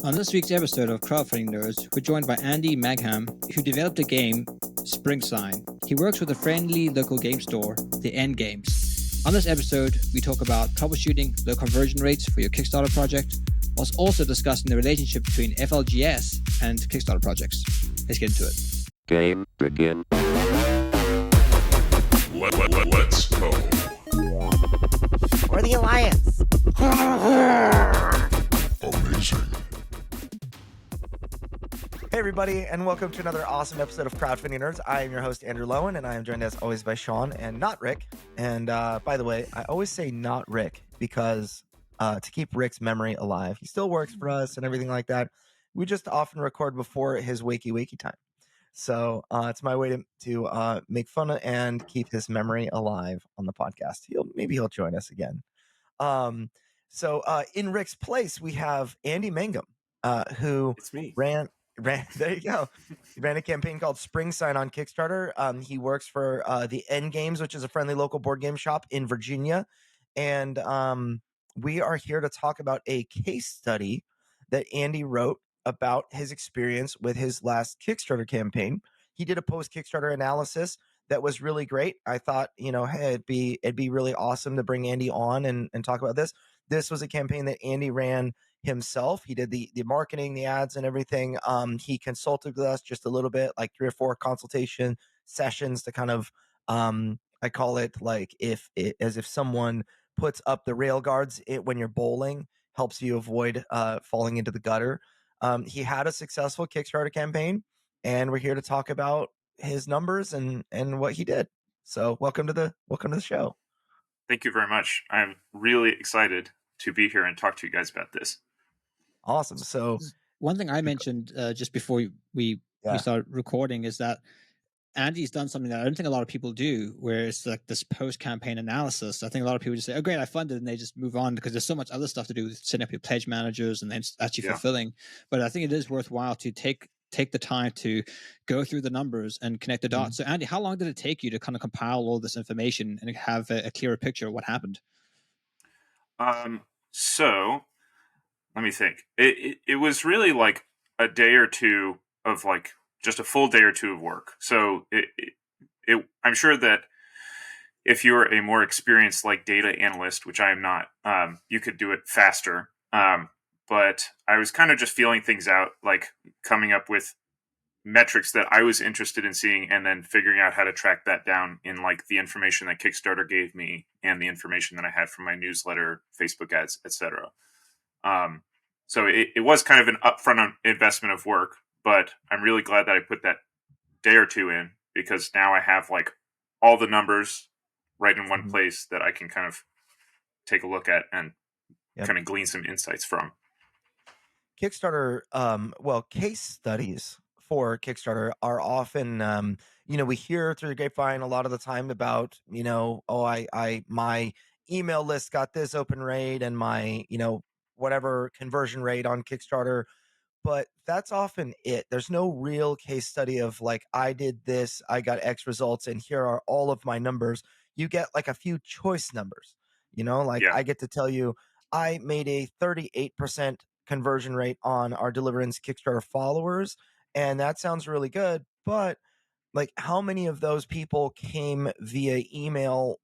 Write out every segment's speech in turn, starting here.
On this week's episode of Crowdfunding Nerds, we're joined by Andy Mangham, who developed a game, Springsign. He works with a friendly local game store, The End Games. On this episode, we talk about troubleshooting low conversion rates for your Kickstarter project, whilst also discussing the relationship between FLGS and Kickstarter projects. Let's get into it. Game begin. Let's go. We're the Alliance. Amazing. Hey everybody, and welcome to another awesome episode of Crowdfunding Nerds. I am your host, Andrew Lowen, and I am joined as always by Sean and not Rick. And by the way, I always say not Rick because to keep Rick's memory alive. He still works for us and everything like that. We just often record before his wakey time. So it's my way to make fun of and keep his memory alive on the podcast. Maybe he'll join us again. So in Rick's place, we have Andy Mangham, who It's me. ran there you go. He ran a campaign called Springsign on Kickstarter. He works for the End Games, which is a friendly local board game shop in Virginia. And we are here to talk about a case study that Andy wrote about his experience with his last Kickstarter campaign. He did a post-Kickstarter analysis that was really great. I thought, hey, it'd be really awesome to bring Andy on and talk about this. This was a campaign that Andy ran himself. He did the marketing, the ads, and everything. He consulted with us just a little bit, like 3 or 4 consultation sessions to kind of, I call it like as if someone puts up the rail guards when you're bowling, helps you avoid falling into the gutter. He had a successful Kickstarter campaign, and we're here to talk about his numbers and what he did. So welcome to the show. Thank you very much. I'm really excited to be here and talk to you guys about this. Awesome. So One thing I mentioned just before we start recording is that Andy's done something that I don't think a lot of people do, where it's like this post-campaign analysis. I think a lot of people just say, oh, great, I funded, and they just move on because there's so much other stuff to do with setting up your pledge managers and then actually fulfilling. But I think it is worthwhile to take the time to go through the numbers and connect the dots. So Andy, how long did it take you to kind of compile all this information and have a clearer picture of what happened? So let me think. It was really like a day or two of like just a full day or two of work. So I'm sure that if you're a more experienced like data analyst, which I am not, you could do it faster. But I was kind of just feeling things out, like coming up with metrics that I was interested in seeing and then figuring out how to track that down in like the information that Kickstarter gave me and the information that I had from my newsletter, Facebook ads, etc. So it was kind of an upfront investment of work, but I'm really glad that I put that day or two in because now I have like all the numbers right in one place that I can kind of take a look at and kind of glean some insights from. Kickstarter, case studies for Kickstarter are often, we hear through the grapevine a lot of the time about, my email list got this open rate and my, whatever conversion rate on Kickstarter, but that's often it. There's no real case study of like, I did this, I got X results, and here are all of my numbers. You get like a few choice numbers, I get to tell you, I made a 38% conversion rate on our Deliverance Kickstarter followers, and that sounds really good, but like how many of those people came via email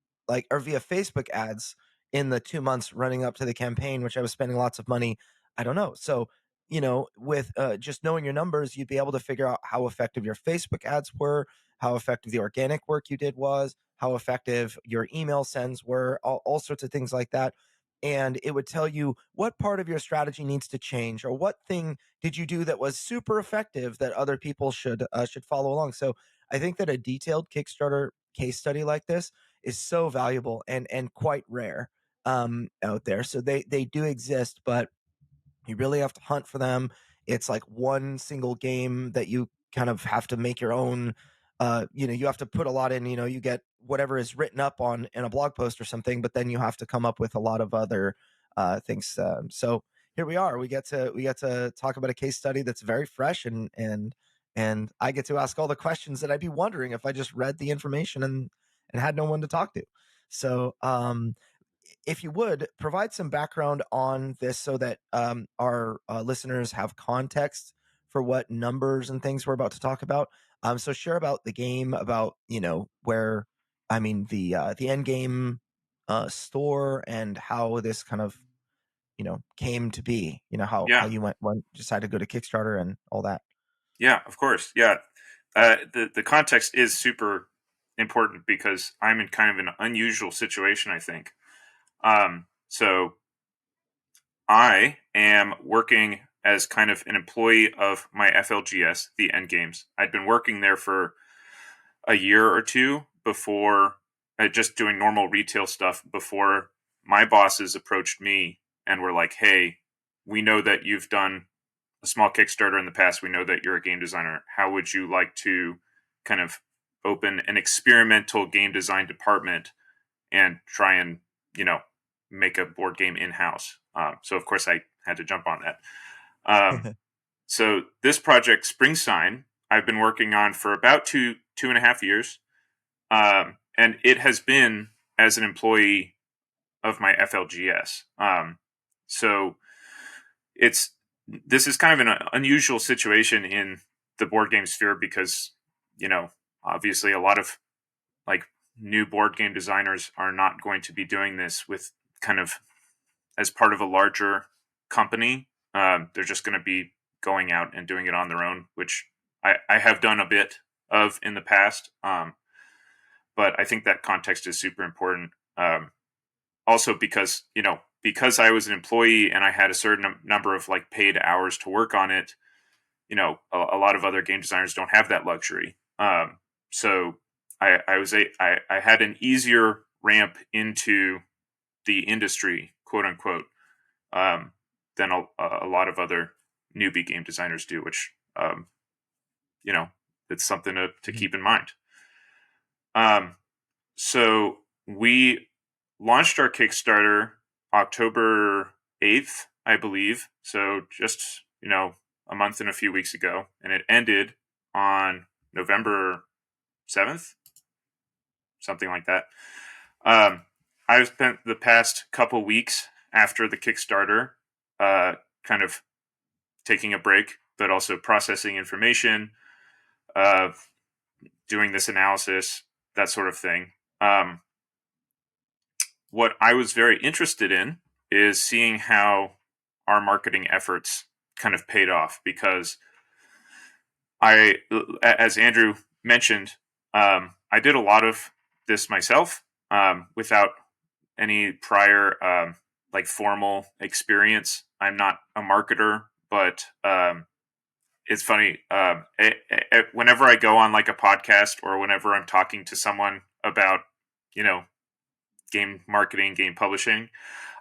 or via Facebook ads in the 2 months running up to the campaign, which I was spending lots of money? I don't know. So with just knowing your numbers, you'd be able to figure out how effective your Facebook ads were, how effective the organic work you did was, how effective your email sends were, all sorts of things like that. And it would tell you what part of your strategy needs to change, or what thing did you do that was super effective that other people should follow along. So I think that a detailed Kickstarter case study like this is so valuable and quite rare out there. So they do exist, but you really have to hunt for them. It's like one single game that you kind of have to make your own. You have to put a lot in. You get whatever is written up on in a blog post or something, but then you have to come up with a lot of other things. So here we are. We get to talk about a case study that's very fresh, and I get to ask all the questions that I'd be wondering if I just read the information and had no one to talk to. So if you would provide some background on this so that our listeners have context for what numbers and things we're about to talk about. So share about the game, about where the end game store, and how this kind of came to be. How Yeah. you went decided to go to Kickstarter and all that. Yeah, of course. Yeah. The context is super important because I'm in kind of an unusual situation, I think. So I am working as kind of an employee of my FLGS, the End Games. I'd been working there for a year or two before, just doing normal retail stuff before my bosses approached me and were like, "Hey, we know that you've done a small Kickstarter in the past. We know that you're a game designer. How would you like to kind of open an experimental game design department and try and, make a board game in-house?" So of course I had to jump on that. So this project, Springsign, I've been working on for about 2.5 years. And it has been as an employee of my FLGS. So this is kind of an unusual situation in the board game sphere because, obviously a lot of like new board game designers are not going to be doing this with kind of as part of a larger company. They're just going to be going out and doing it on their own, which I have done a bit of in the past. But I think that context is super important. Also because, because I was an employee and I had a certain number of like paid hours to work on it, a lot of other game designers don't have that luxury. So I had an easier ramp into the industry, quote unquote, than a lot of other newbie game designers do, which, it's something to keep in mind. So we launched our Kickstarter October 8th, I believe. So just, a month and a few weeks ago, and it ended on November 7th, something like that. I've spent the past couple weeks after the Kickstarter kind of taking a break, but also processing information, doing this analysis, that sort of thing. What I was very interested in is seeing how our marketing efforts kind of paid off, because as Andrew mentioned, I did a lot of this myself without any prior like formal experience. I'm not a marketer, but it's funny. Whenever I go on like a podcast or whenever I'm talking to someone about, game marketing, game publishing,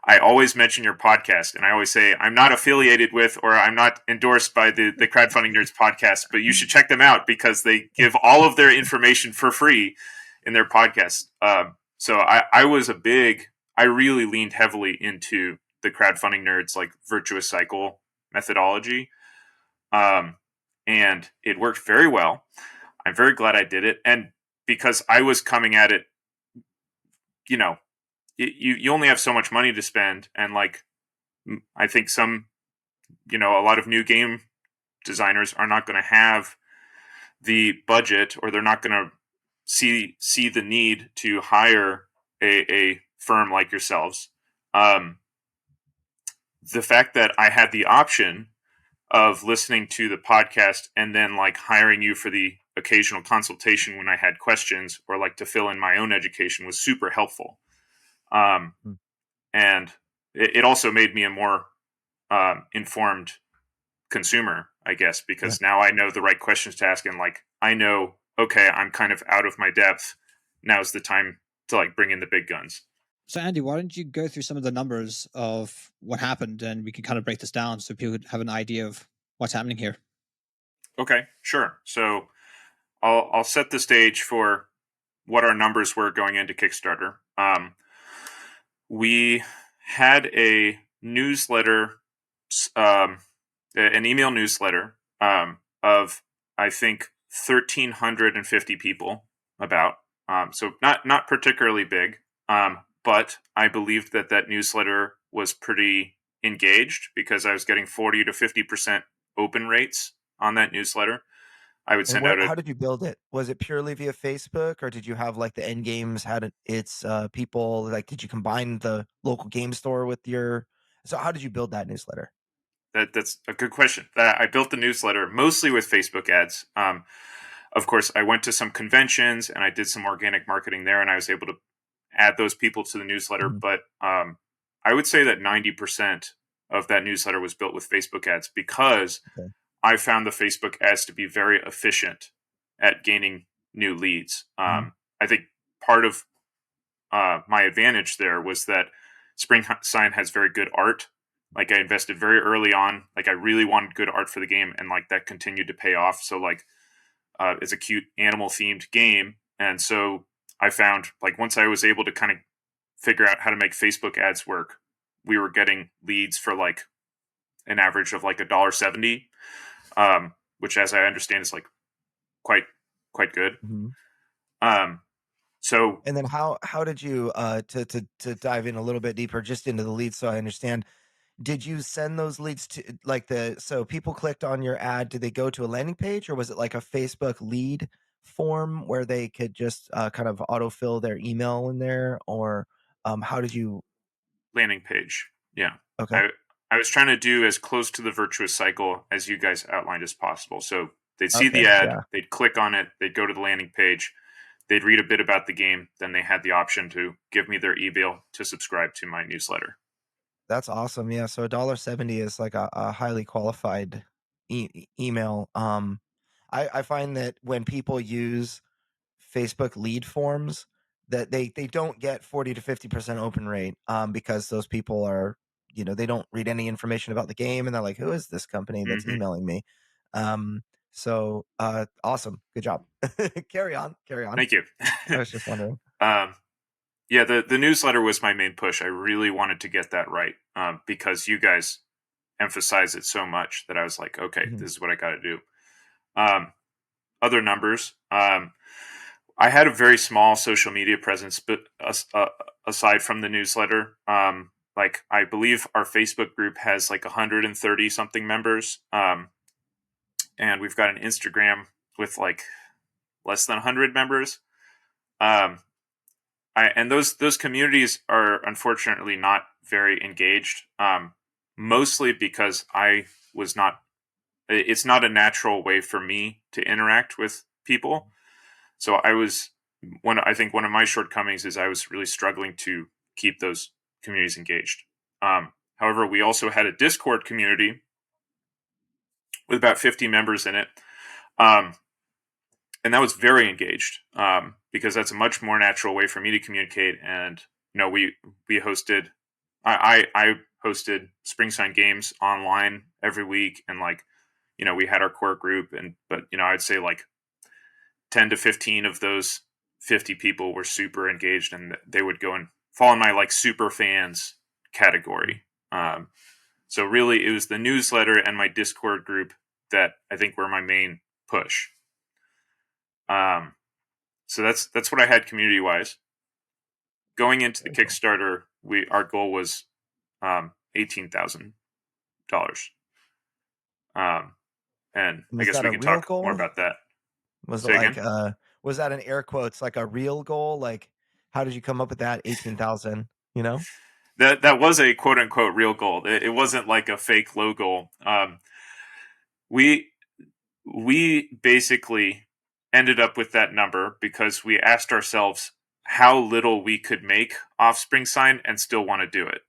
I always mention your podcast, and I always say I'm not affiliated with or I'm not endorsed by the Crowdfunding Nerds podcast, but you should check them out because they give all of their information for free in their podcast. So I really leaned heavily into the Crowdfunding Nerds like virtuous cycle methodology, and it worked very well. I'm very glad I did it, and because I was coming at it, you only have so much money to spend, and like I think a lot of new game designers are not going to have the budget, or they're not going to see the need to hire a firm like yourselves. The fact that I had the option of listening to the podcast and then like hiring you for the occasional consultation when I had questions, or like to fill in my own education, was super helpful. And it also made me a more informed consumer, I guess, because now I know the right questions to ask, and like I know, okay, I'm kind of out of my depth. Now's the time to like bring in the big guns. So Andy, why don't you go through some of the numbers of what happened, and we can kind of break this down so people have an idea of what's happening here. Okay, sure. So I'll set the stage for what our numbers were going into Kickstarter. We had a newsletter, an email newsletter of, I think, 1,350 people about. So not particularly big, but I believed that newsletter was pretty engaged because I was getting 40 to 50% open rates on that newsletter. I would And send out how did you build it? Was it purely via Facebook, or did you have like the end games had its people? Like, did you combine the local game store with your? So how did you build that newsletter? That's a good question. I built the newsletter mostly with Facebook ads. Of course, I went to some conventions and I did some organic marketing there, and I was able to add those people to the newsletter. Mhm. But I would say that 90% of that newsletter was built with Facebook ads because Okay. I found the Facebook ads to be very efficient at gaining new leads. Mhm. I think part of my advantage there was that Springsign has very good art. Like I invested very early on. Like I really wanted good art for the game, and like that continued to pay off. So like it's a cute animal themed game, and so I found like once I was able to kind of figure out how to make Facebook ads work, we were getting leads for like an average of like $1.70, which, as I understand, is like quite good. Mhm. So And then how did you to dive in a little bit deeper just into the leads so I understand? Did you send those leads to like so people clicked on your ad, did they go to a landing page, or was it like a Facebook lead form where they could just kind of autofill their email in there, or how did you? landing page, yeah. Okay. I was trying to do as close to the virtuous cycle as you guys outlined as possible. So they'd see the Okay. ad, Yeah. they'd click on it, they'd go to the landing page, they'd read a bit about the game, then they had the option to give me their email to subscribe to my newsletter. That's awesome. Yeah. So $1.70 is like a highly qualified email. I find that when people use Facebook lead forms, that they don't get 40 to 50% open rate, because those people are, they don't read any information about the game, and they're like, who is this company that's Hmm. emailing me? So awesome. Good job. Carry on. Carry on. Thank you. I was just wondering. Yeah, the newsletter was my main push. I really wanted to get that right because you guys emphasize it so much that I was like, okay, Mhm. this is what I got to do. Other numbers. I had a very small social media presence, but aside from the newsletter, like I believe our Facebook group has like 130 something members, and we've got an Instagram with like less than 100 members. Um, and those communities are unfortunately not very engaged, mostly because I was not. It's not a natural way for me to interact with people. So I think one of my shortcomings is I was really struggling to keep those communities engaged. However, we also had a Discord community with about 50 members in it. Um, and that was very engaged because that's a much more natural way for me to communicate. And, we hosted, I hosted Springsign games online every week. And like, we had our core group but I'd say like 10 to 15 of those 50 people were super engaged, and they would go and fall in my like super fans category. So really it was the newsletter and my Discord group that I think were my main push. So that's what I had community wise. Going into the Very cool. Kickstarter, our goal was $18,000. And I Was guess that we a can real talk more goal? about that. Was it Say like again. was that in air quotes like a real goal? Like, how did you come up with that 18,000? You know? That was a quote unquote real goal. It wasn't like a fake low goal. We we basically ended up with that number because we asked ourselves how little we could make off Springsign and still want to do it.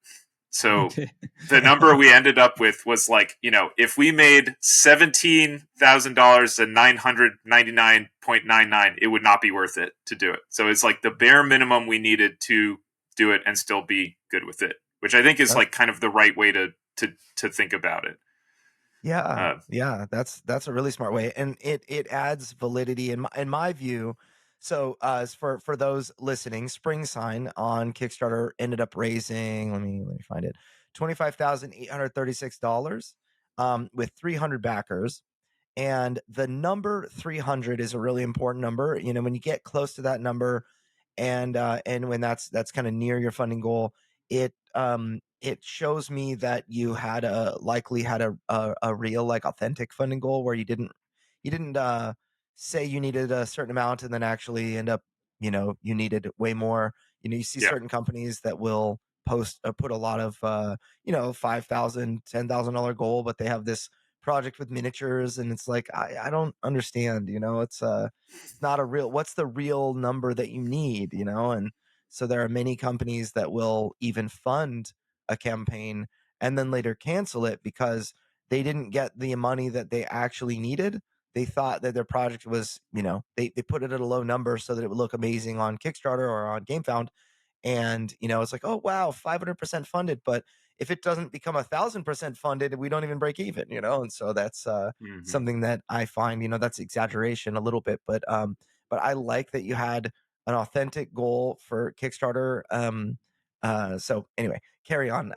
So Okay. the number we ended up with was like, if we made $17,000 and 999.99, it would not be worth it to do it. So it's like the bare minimum we needed to do it and still be good with it, which I think is That's like kind of the right way to think about it. Yeah, Uh, yeah, that's a really smart way, and it adds validity in my view. So, as for those listening, Springsign on Kickstarter ended up raising. Let me find it. $25,836, with 300 backers, and the number 300 is a really important number. When you get close to that number, and when that's kind of near your funding goal, it shows me that you had likely had a real, like, authentic funding goal where you didn't say you needed a certain amount and then actually end up, you needed way more. You see Yeah. certain companies that will put a lot of $5,000, $10,000 goal, but they have this project with miniatures, and it's like, I don't understand. It's not a real, what's the real number that you need, and so there are many companies that will even fund a campaign and then later cancel it because they didn't get the money that they actually needed. They thought that their project was, they put it at a low number so that it would look amazing on Kickstarter or on GameFound. And, it's like, oh, wow, 500% funded. But if it doesn't become 1,000% funded, we don't even break even, And so that's Mm-hmm. something that I find, that's exaggeration a little bit. But I like that you had an authentic goal for Kickstarter. So anyway, carry on.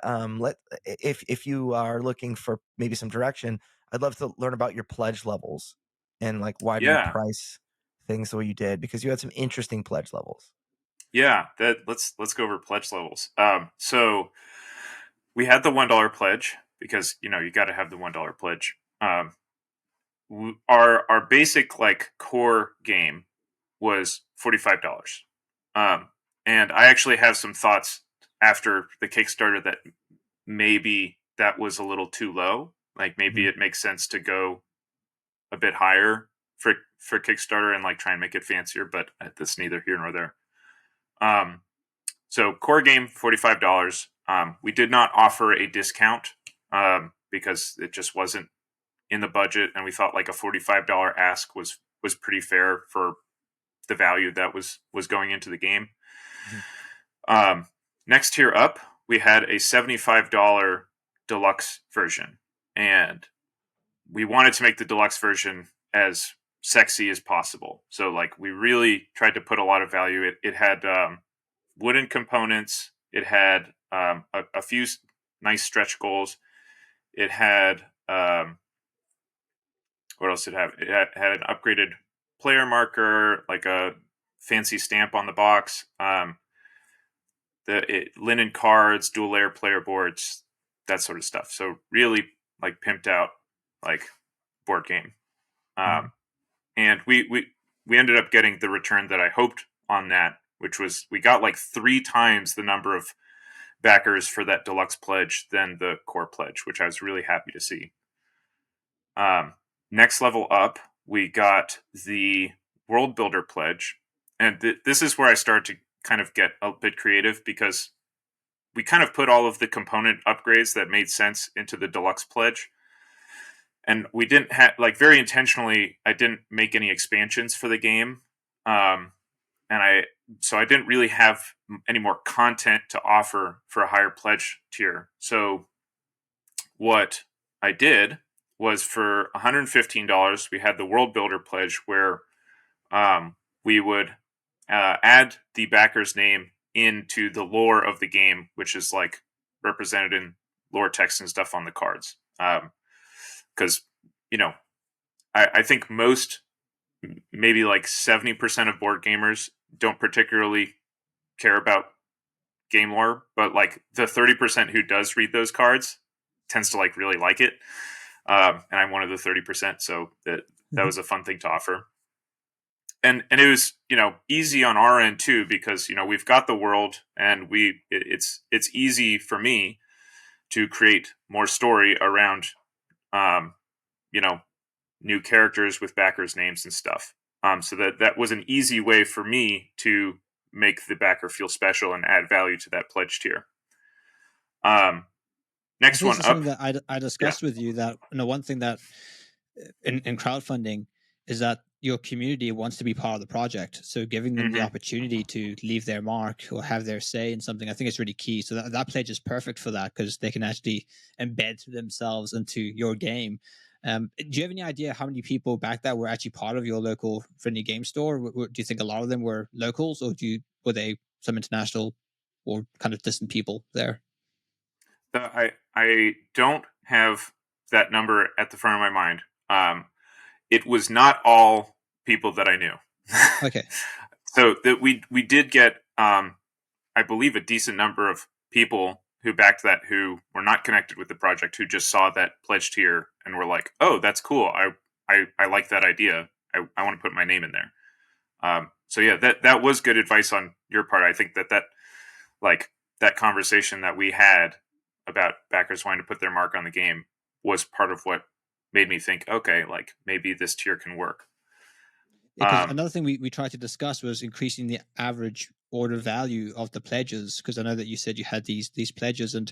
If you are looking for maybe some direction, I'd love to learn about your pledge levels and, like, why do you Yeah. price things the way you did? Because you had some interesting pledge levels. Yeah. Let's go over pledge levels. So we had the $1 pledge because you got to have the $1 pledge. Our basic, like, core game was $45. Um, and I actually have some thoughts after the Kickstarter that maybe that was a little too low. Like, maybe Mhm. it makes sense to go a bit higher for Kickstarter and, like, try and make it fancier, but that's neither here nor there. Um, so core game $45. We did not offer a discount because it just wasn't in the budget, and we thought like a $45 ask was pretty fair for the value that was going into the game. Mhm. Next tier up, we had a $75 deluxe version, and we wanted to make the deluxe version as sexy as possible. So, like, we really tried to put a lot of value. It had wooden components. It had a few nice stretch goals. It had what else did it have? It had an upgraded player marker, like a fancy stamp on the box. Linen cards, dual layer player boards, that sort of stuff. So really, like, pimped out, like, board game. Mhm. And we ended up getting the return that I hoped on that, which was we got like 3 times the number of backers for that deluxe pledge than the core pledge, which I was really happy to see. Next level up, we got the World Builder pledge, and this is where I started to kind of get a bit creative because we kind of put all of the component upgrades that made sense into the deluxe pledge, and we didn't have, like, very intentionally, I didn't make any expansions for the game, and I didn't really have any more content to offer for a higher pledge tier. So what I did was for $115, we had the World Builder pledge where we would add the backer's name into the lore of the game, which is, like, represented in lore text and stuff on the cards. Because, I think most, maybe like 70% of board gamers don't particularly care about game lore, but, like, the 30% who does read those cards tends to, like, really like it. And I'm one of the 30%, so that was a fun thing to offer. And it was, easy on our end too, because we've got the world, and it's easy for me to create more story around um, you know new characters with backers names and stuff. So that was an easy way for me to make the backer feel special and add value to that pledge tier. I Next think this one is up. something that I Yeah. discussed with you, that one thing that in crowdfunding is that your community wants to be part of the project. So giving them the Hmm. opportunity to leave their mark or have their say in something, I think is really key. So that pledge is perfect for that because they can actually embed themselves into your game. Do you have any idea how many people back that were actually part of your local friendly game store? Do you think a lot of them were locals, or were they some international or kind of distant people there? I don't have that number at the front of my mind. It was not all people that I knew. Okay. So that we did get, I believe, a decent number of people who backed that who were not connected with the project, who just saw that pledge tier and were like, "Oh, that's cool. I like that idea. I want to put my name in there." So yeah, that was good advice on your part. I think that like that conversation that we had about backers wanting to put their mark on the game was part of what made me think, okay, like maybe this tier can work. Because another thing we tried to discuss was increasing the average order value of the pledges, because I know that you said you had these pledges, and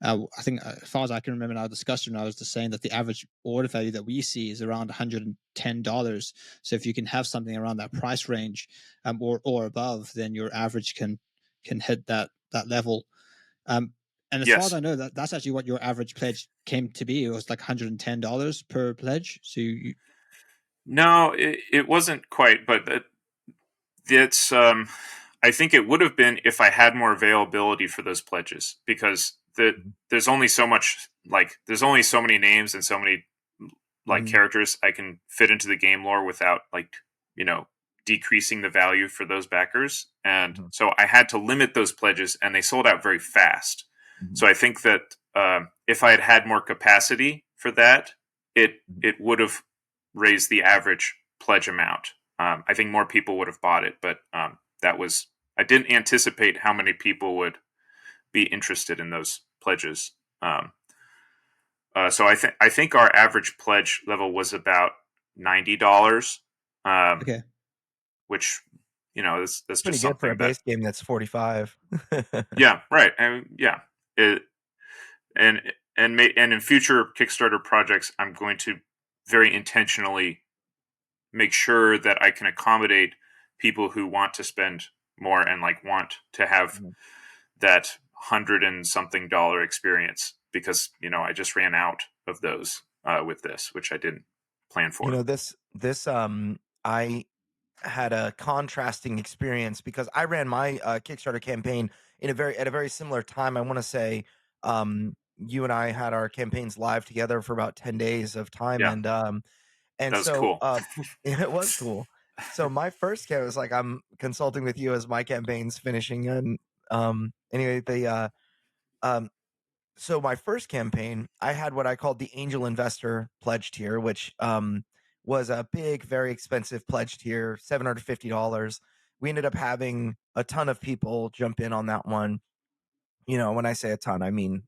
I think as far as I can remember in our discussion, I was just saying that the average order value that we see is around $110. So if you can have something around that price range, or above, then your average can hit that level. And as far as Yes. I know, that's actually what your average pledge came to be. It was like $110 per pledge. So No, it wasn't quite, but it's I think it would have been if I had more availability for those pledges, because there's only so much, like there's only so many names and so many like characters I can fit into the game lore without, like, decreasing the value for those backers. And so I had to limit those pledges, and they sold out very fast. So I think that if I had had more capacity for that, it would have raised the average pledge amount. I think more people would have bought it, but I didn't anticipate how many people would be interested in those pledges. So I think our average pledge level was about $90. okay. Which, that's Pretty just good for something a base game that's 45. Yeah, right. And yeah, and in future Kickstarter projects, I'm going to very intentionally make sure that I can accommodate people who want to spend more and like want to have that $100 and something experience, because I just ran out of those with this, which I didn't plan for. This I had a contrasting experience because I ran my Kickstarter campaign at a very similar time. I want to say you and I had our campaigns live together for about 10 days of time, Yeah, and that was so cool. it was cool. So my first campaign was like, I'm consulting with you as my campaign's finishing, and anyway, so my first campaign, I had what I called the angel investor pledge tier, which was a big, very expensive pledge tier, $750. We ended up having a ton of people jump in on that one. When I say a ton, I mean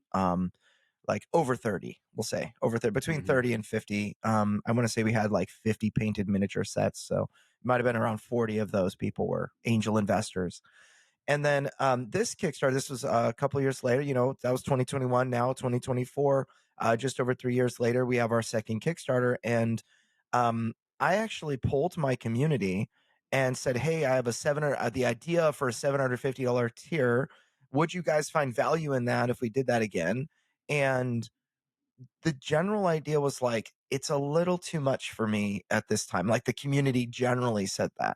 like over 30, we'll say over 30, between 30 and 50. I want to say we had like 50 painted miniature sets. So it might have been around 40 of those people were angel investors. And then this Kickstarter, this was a couple years later, that was 2021, now 2024, just over 3 years later, we have our second Kickstarter. And I actually polled my community and said, hey, I have the idea for a $750 tier. Would you guys find value in that if we did that again? And the general idea was like, it's a little too much for me at this time. Like the community generally said that.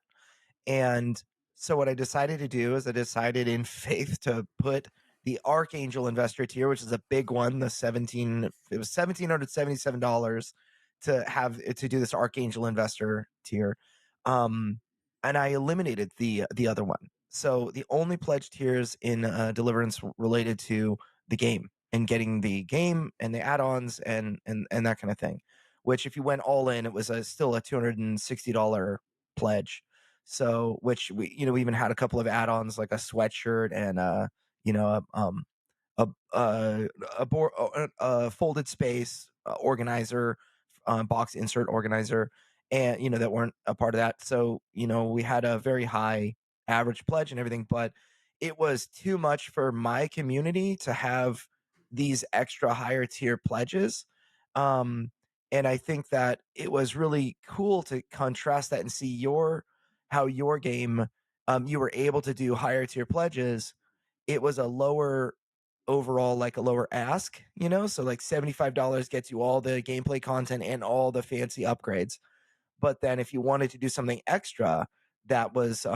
And so what I decided to do is I decided in faith to put the Archangel Investor tier, which is a big one, it was $1,777 to do this Archangel Investor tier. And I eliminated the other one. So the only pledge tiers in Deliverance related to the game and getting the game and the add-ons and that kind of thing. Which if you went all in, it was still a $260 pledge. So, which we even had a couple of add-ons like a sweatshirt and a folded space organizer, box insert organizer, and that weren't a part of that. So we had a very high average pledge and everything, but it was too much for my community to have these extra higher tier pledges. And I think that it was really cool to contrast that and see how your game, you were able to do higher tier pledges. It was a lower overall, like a lower ask, so like $75 gets you all the gameplay content and all the fancy upgrades. But then if you wanted to do something extra, that was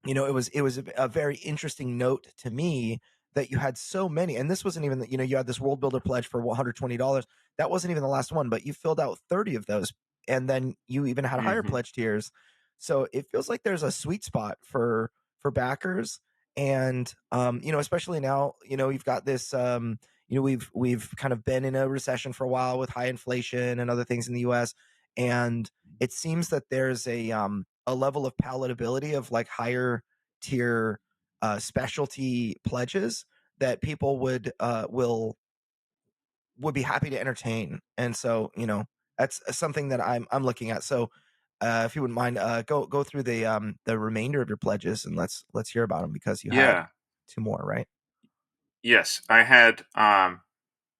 it was a very interesting note to me that you had so many. And this wasn't even, you had this world builder pledge for $120. That wasn't even the last one, but you filled out 30 of those. And then you even had higher pledge tiers. So it feels like there's a sweet spot for backers. And especially now, you've got this we've kind of been in a recession for a while with high inflation and other things in the US. And it seems that there's a level of palatability of like higher tier specialty pledges that people would be happy to entertain. And so, that's something that I'm looking at. So, if you wouldn't mind, go through the remainder of your pledges, and let's hear about them, because you had Yeah. 2 more, right? Yes, I had.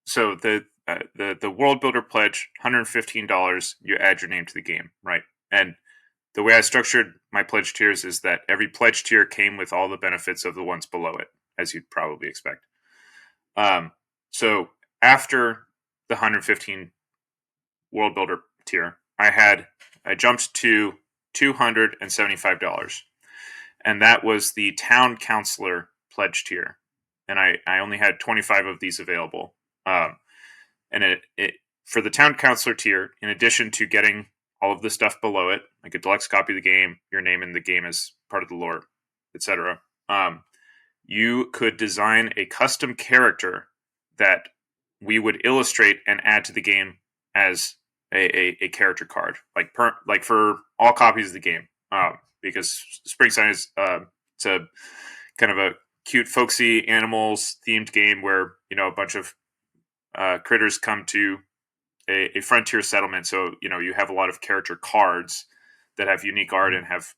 So the World Builder pledge, $115. You add your name to the game, right? And the way I structured my pledge tiers is that every pledge tier came with all the benefits of the ones below it, as you'd probably expect. So after the 115 World Builder tier, I jumped to $275, and that was the Town Councilor pledge tier, and I only had 25 of these available. And it for the Town Councilor tier, in addition to getting all of the stuff below it, like a deluxe copy of the game, your name in the game as part of the lore, etc., you could design a custom character that we would illustrate and add to the game as a character card, like for all copies of the game. Because Springsign is it's a kind of a cute, folksy animals themed game where a bunch of critters come to a frontier settlement. So you have a lot of character cards that have unique art and have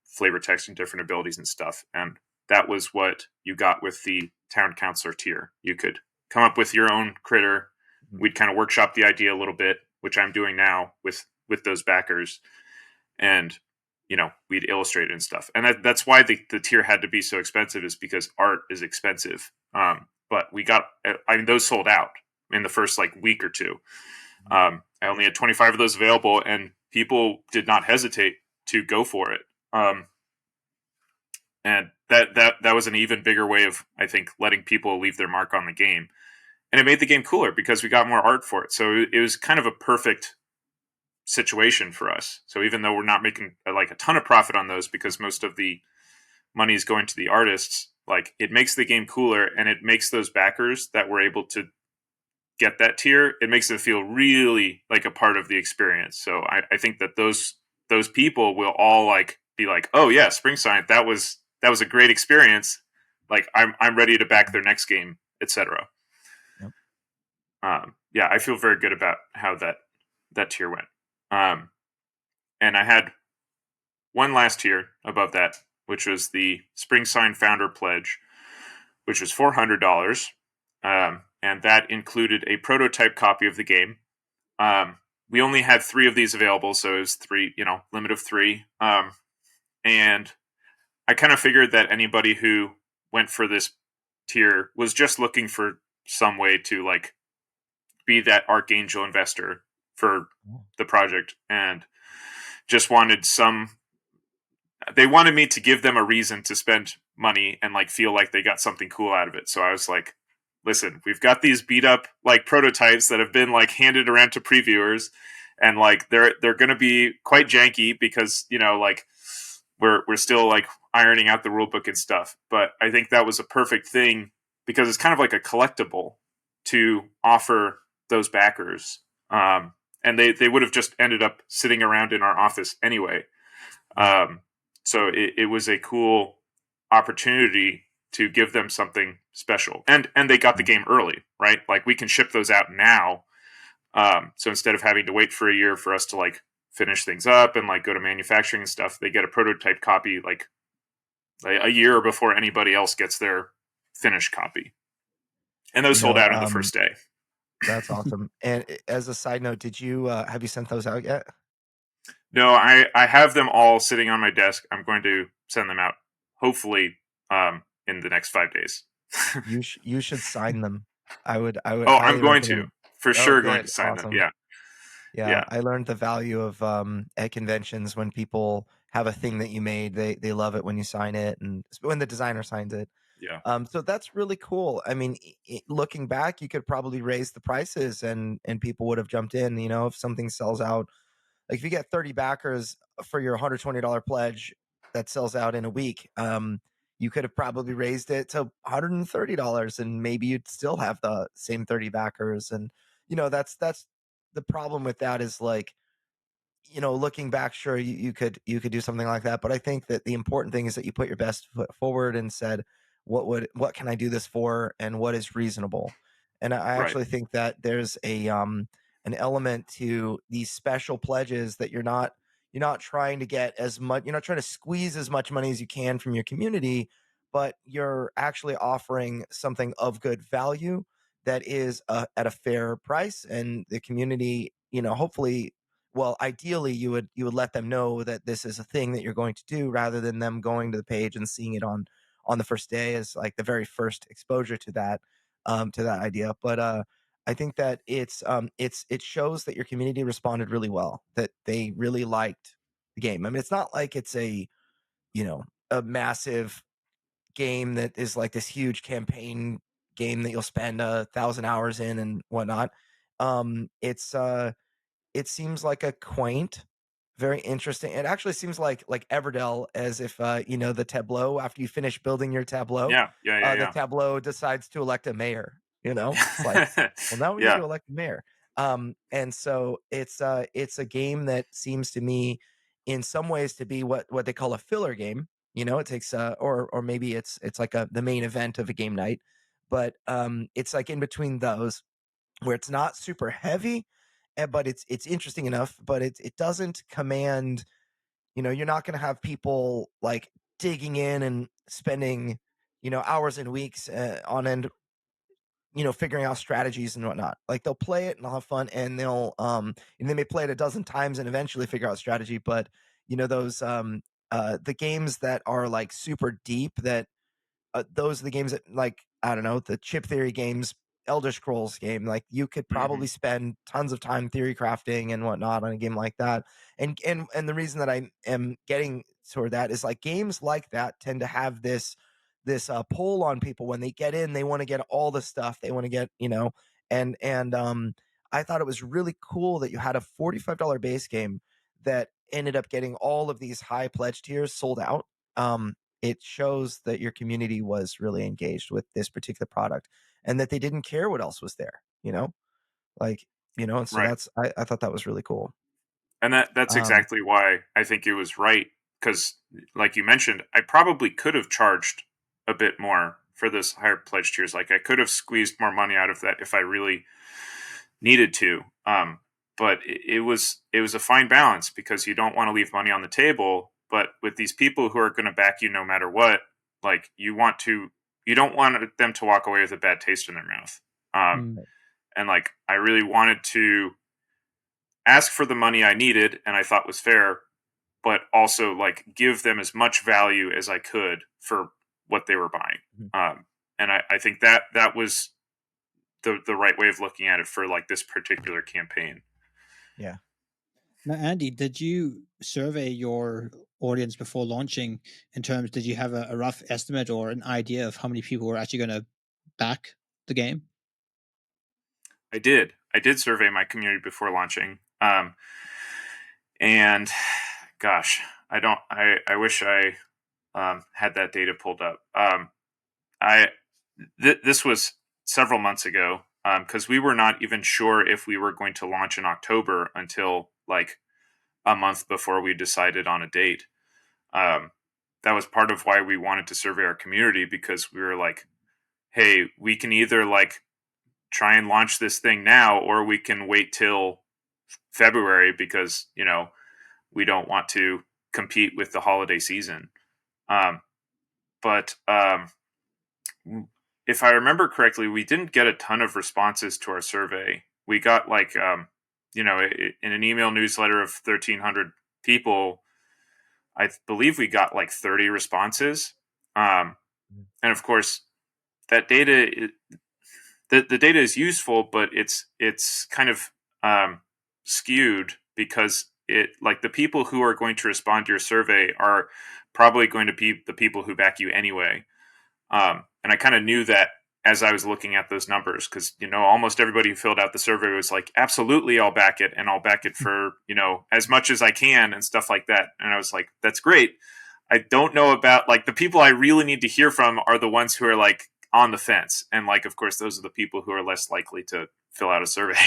flavor text and different abilities and stuff. And that was what you got with the Town Councilor tier. You could come up with your own critter. We'd kind of workshop the idea a little bit, which I'm doing now with those backers, and we'd illustrate it and stuff. And that's why the tier had to be so expensive, is because art is expensive. But those sold out in the first week or two. I only had 25 of those available, and people did not hesitate to go for it. And that was an even bigger way of, I think, letting people leave their mark on the game. And it made the game cooler because we got more art for it. So it was kind of a perfect situation for us. So even though we're not making a ton of profit on those, because most of the money is going to the artists, it makes the game cooler, and it makes those backers that were able to get that tier, it makes them feel really like a part of the experience. So I think that those people will all be like, oh yeah, Springsign, that was a great experience. I'm ready to back their next game, etc. Yep. Yeah, I feel very good about how that tier went. And I had one last tier above that, which was the Springsign Founder Pledge, which was $400. And that included a prototype copy of the game. We only had 3 of these available, so it was 3, limit of 3. And I kind of figured that anybody who went for this tier was just looking for some way to be that Archangel investor for the project, and just wanted they wanted me to give them a reason to spend money and feel like they got something cool out of it. So I was like, listen, we've got these beat up prototypes that have been handed around to previewers, and they're going to be quite janky because we're still ironing out the rule book and stuff. But I think that was a perfect thing because it's kind of like a collectible to offer those backers. And they would have just ended up sitting around in our office anyway. So it was a cool opportunity to give them something special. And they got the game early, right? We can ship those out now. So instead of having to wait for a year for us to finish things up and go to manufacturing and stuff, they get a prototype copy a year before anybody else gets their finished copy. And those sold out on the first day. That's awesome. And as a side note, did you have you sent those out yet? No, I have them all sitting on my desk. I'm going to send them out, hopefully, in the next 5 days. You should sign them. I would. Oh, I'm going to for sure. Going to sign them. Yeah. I learned the value of at conventions when people have a thing that you made. They love it when you sign it, and when the designer signs it. Yeah. So that's really cool. I mean, looking back, you could probably raise the prices, and people would have jumped in. If something sells out Like if you get 30 backers for your $120 pledge that sells out in a week, you could have probably raised it to $130 and maybe you'd still have the same 30 backers. And, that's the problem with that is like, looking back, sure, you could do something like that. But I think that the important thing is that you put your best foot forward and said, what can I do this for? And what is reasonable? And I Right. actually think that there's an element to these special pledges that you're not trying to get as much, you're not trying to squeeze as much money as you can from your community, but you're actually offering something of good value that is at a fair price, and the community, hopefully, well, ideally you would let them know that this is a thing that you're going to do, rather than them going to the page and seeing it on the first day as like the very first exposure to that idea. But I think that it shows that your community responded really well, that they really liked the game. I mean, it's not like it's a a massive game that is like this huge campaign game that you'll spend 1,000 hours in and whatnot. It seems like a quaint, very interesting. It actually seems like Everdell, as if the tableau, after you finish building your tableau, Yeah. the tableau decides to elect a mayor. It's like, Yeah. well, now we need Yeah. to elect a mayor. And so it's a game that seems to me, in some ways, to be what they call a filler game. It takes or maybe it's like the main event of a game night, but it's like in between those, where it's not super heavy, but it's interesting enough, but it doesn't command, you're not going to have people like digging in and spending, hours and weeks on end, figuring out strategies and whatnot. Like they'll play it and they'll have fun, and and they may play it a dozen times and eventually figure out strategy. But those the games that are like super deep, that those are the games that, like, I don't know, the chip theory games, Elder Scrolls game, like you could Hmm. probably spend tons of time theory crafting and whatnot on a game like that. And the reason that I am getting toward that is like games like that tend to have this pull on people. When they get in, they want to get all the stuff they want to get, and I thought it was really cool that you had a $45 base game that ended up getting all of these high pledge tiers sold out. It shows that your community was really engaged with this particular product, and that they didn't care what else was there, like, and so Right. I thought that was really cool. And that's Um, exactly why I think it was right. Because, like you mentioned, I probably could have charged a bit more for this higher pledge tiers. Like I could have squeezed more money out of that if I really needed to. But it was a fine balance, because you don't want to leave money on the table. But with these people who are going to back you no matter what, like you don't want them to walk away with a bad taste in their mouth. Um, Mm. and like I really wanted to ask for the money I needed and I thought was fair, but also like give them as much value as I could for what they were buying. mhm, And I think that was the right way of looking at it for like this particular campaign. yeah. Now, Andy, did you survey your audience before launching? In terms, did you have a rough estimate or an idea of how many people were actually going to back the game? I did survey my community before launching. And gosh, I wish I had that data pulled up. I this was several months ago, because we were not even sure if we were going to launch in October until like a month before we decided on a date. Um, that was part of why we wanted to survey our community, because we were like, hey, we can either like try and launch this thing now, or we can wait till February, because we don't want to compete with the holiday season. But if I remember correctly, we didn't get a ton of responses to our survey. We got like, in an email newsletter of 1,300 people, I believe we got like 30 responses. Mhm. And of course, that data, the data is useful, but it's kind of skewed, because it like the people who are going to respond to your survey are probably going to be the people who back you anyway. And I kind of knew that as I was looking at those numbers, because, almost everybody who filled out the survey was like, absolutely, I'll back it, and I'll back it for, as much as I can and stuff like that. And I was like, that's great. I don't know about, like, the people I really need to hear from are the ones who are, like, on the fence. And, like, of course, those are the people who are less likely to fill out a survey.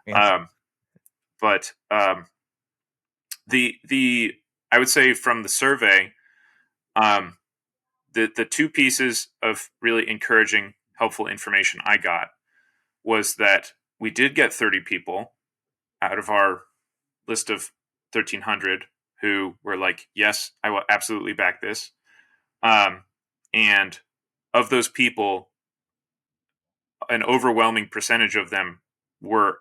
Yes. The I would say from the survey, the two pieces of really encouraging, helpful information I got was that we did get 30 people out of our list of 1,300 who were like, yes, I will absolutely back this. And of those people, an overwhelming percentage of them were,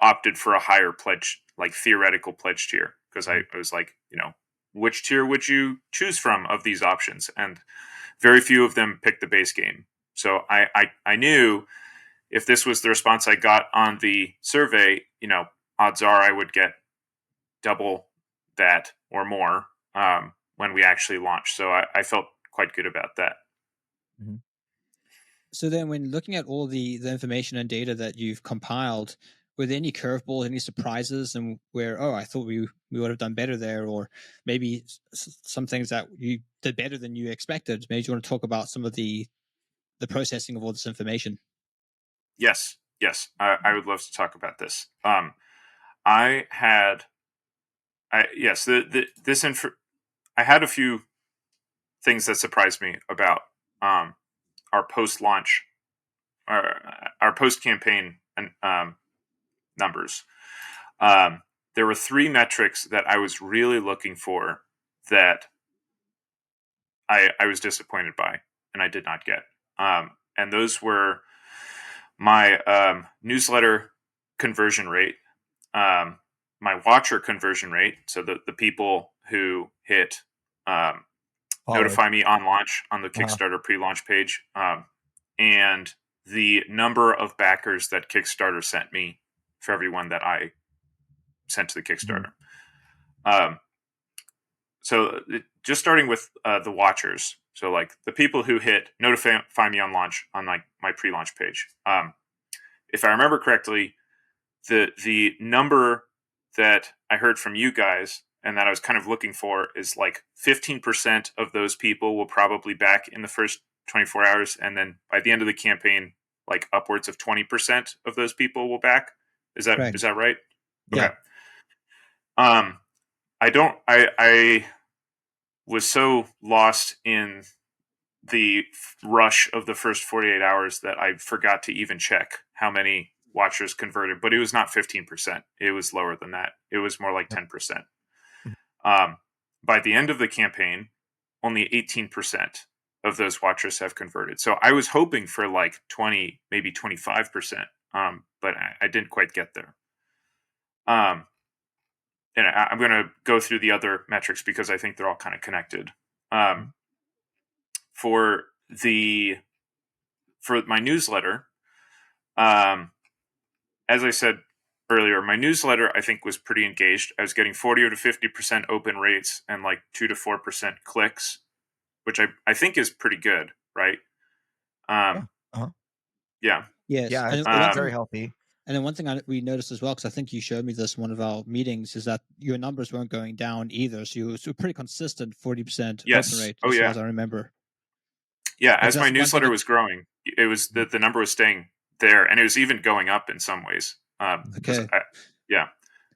opted for a higher pledge, like theoretical pledge tier. Because I was like, which tier would you choose from of these options? And very few of them picked the base game. So I knew if this was the response I got on the survey, odds are I would get double that or more when we actually launch. So I felt quite good about that. Mm-hmm. So then when looking at all the information and data that you've compiled, were there any curveballs, any surprises, and where, I thought we would have done better there, or maybe some things that you did better than you expected? Maybe you want to talk about some of the processing of all this information. Yes, I would love to talk about this. I had a few things that surprised me about our post-launch, our post-campaign numbers. There were 3 metrics that I was really looking for that I was disappointed by, and I did not get. And those were my newsletter conversion rate, my watcher conversion rate, so the people who hit notify me on launch on the Kickstarter pre-launch page, and the number of backers that Kickstarter sent me for everyone that I sent to the Kickstarter. Mm-hmm. So just starting with the watchers, so like the people who hit notify me on launch on like my pre-launch page. If I remember correctly, the number that I heard from you guys and that I was kind of looking for is like 15% of those people will probably back in the first 24 hours. And then by the end of the campaign, like upwards of 20% of those people will back. Is that right? Yeah. Okay. I was so lost in the rush of the first 48 hours that I forgot to even check how many watchers converted, but it was not 15%. It was lower than that. It was more like 10%. By the end of the campaign, only 18% of those watchers have converted. So I was hoping for like 20, maybe 25%, but I didn't quite get there. And I'm going to go through the other metrics because I think they're all kind of connected. For my newsletter, as I said earlier, my newsletter I think was pretty engaged. I was getting 40 to 50% open rates and like 2 to 4% clicks, which I think is pretty good, right? Yes. Yeah, it's very healthy. And then one thing we noticed as well, because I think you showed me this in one of our meetings, is that your numbers weren't going down either. So you were pretty consistent 40% open rate, as far as I remember. Yeah, as my newsletter was growing, it was the number was staying there, and it was even going up in some ways. Okay.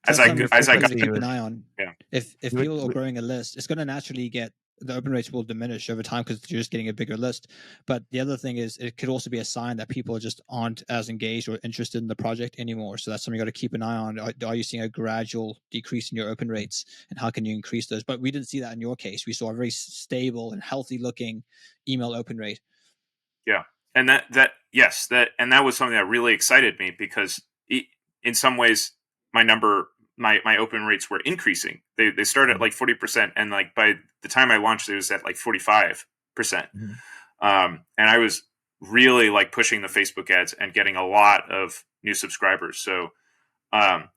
As I got to keep an eye on. Yeah. If people are growing a list, it's going to naturally get, the open rates will diminish over time because you're just getting a bigger list. But the other thing is, it could also be a sign that people just aren't as engaged or interested in the project anymore. So that's something you got to keep an eye on. Are you seeing a gradual decrease in your open rates, and how can you increase those? But we didn't see that in your case. We saw a very stable and healthy looking email open rate. Yeah. And that was something that really excited me because in some ways my open rates were increasing. They started at like 40%, and like by the time I launched, it was at like 45%. Mm-hmm. And I was really like pushing the Facebook ads and getting a lot of new subscribers. So I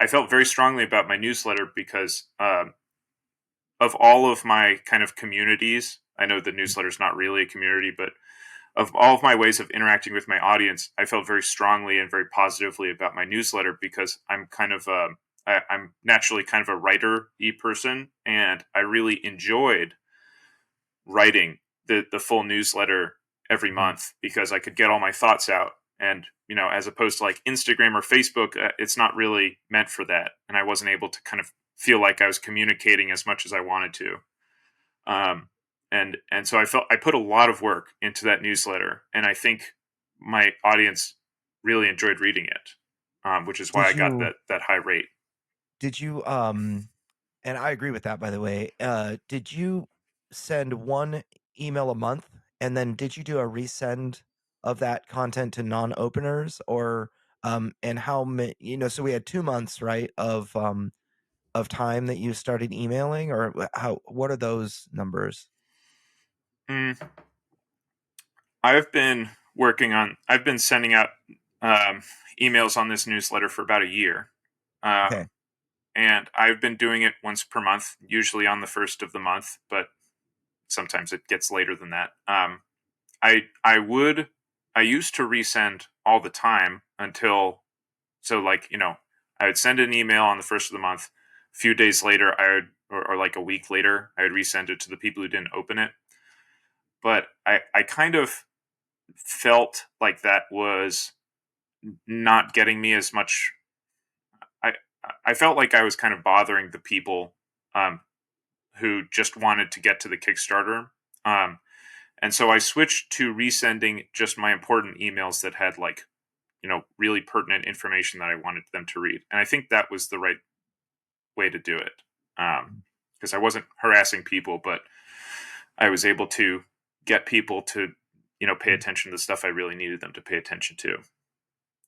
felt very strongly about my newsletter because of all of my kind of communities. I know the newsletter is not really a community, but of all of my ways of interacting with my audience, I felt very strongly and very positively about my newsletter because I'm kind of I'm naturally kind of a writer-y person, and I really enjoyed writing the full newsletter every month because I could get all my thoughts out. And, as opposed to like Instagram or Facebook, it's not really meant for that. And I wasn't able to kind of feel like I was communicating as much as I wanted to. And so I put a lot of work into that newsletter, and I think my audience really enjoyed reading it, which is why I got that high rate. Did you and I agree with that, by the way. Did you send one email a month, and then did you do a resend of that content to non-openers, or and how many? So we had 2 months, right, of time that you started emailing, or what are those numbers? I've been sending out emails on this newsletter for about a year. Okay. And I've been doing it once per month, usually on the first of the month, but sometimes it gets later than that. I used to resend all the time until, I would send an email on the first of the month. A few days later, or like a week later, I would resend it to the people who didn't open it. But I kind of felt like that was not getting me as much. I felt like I was kind of bothering the people who just wanted to get to the Kickstarter. And so I switched to resending just my important emails that had really pertinent information that I wanted them to read. And I think that was the right way to do it. Because I wasn't harassing people, but I was able to get people to, pay attention to the stuff I really needed them to pay attention to.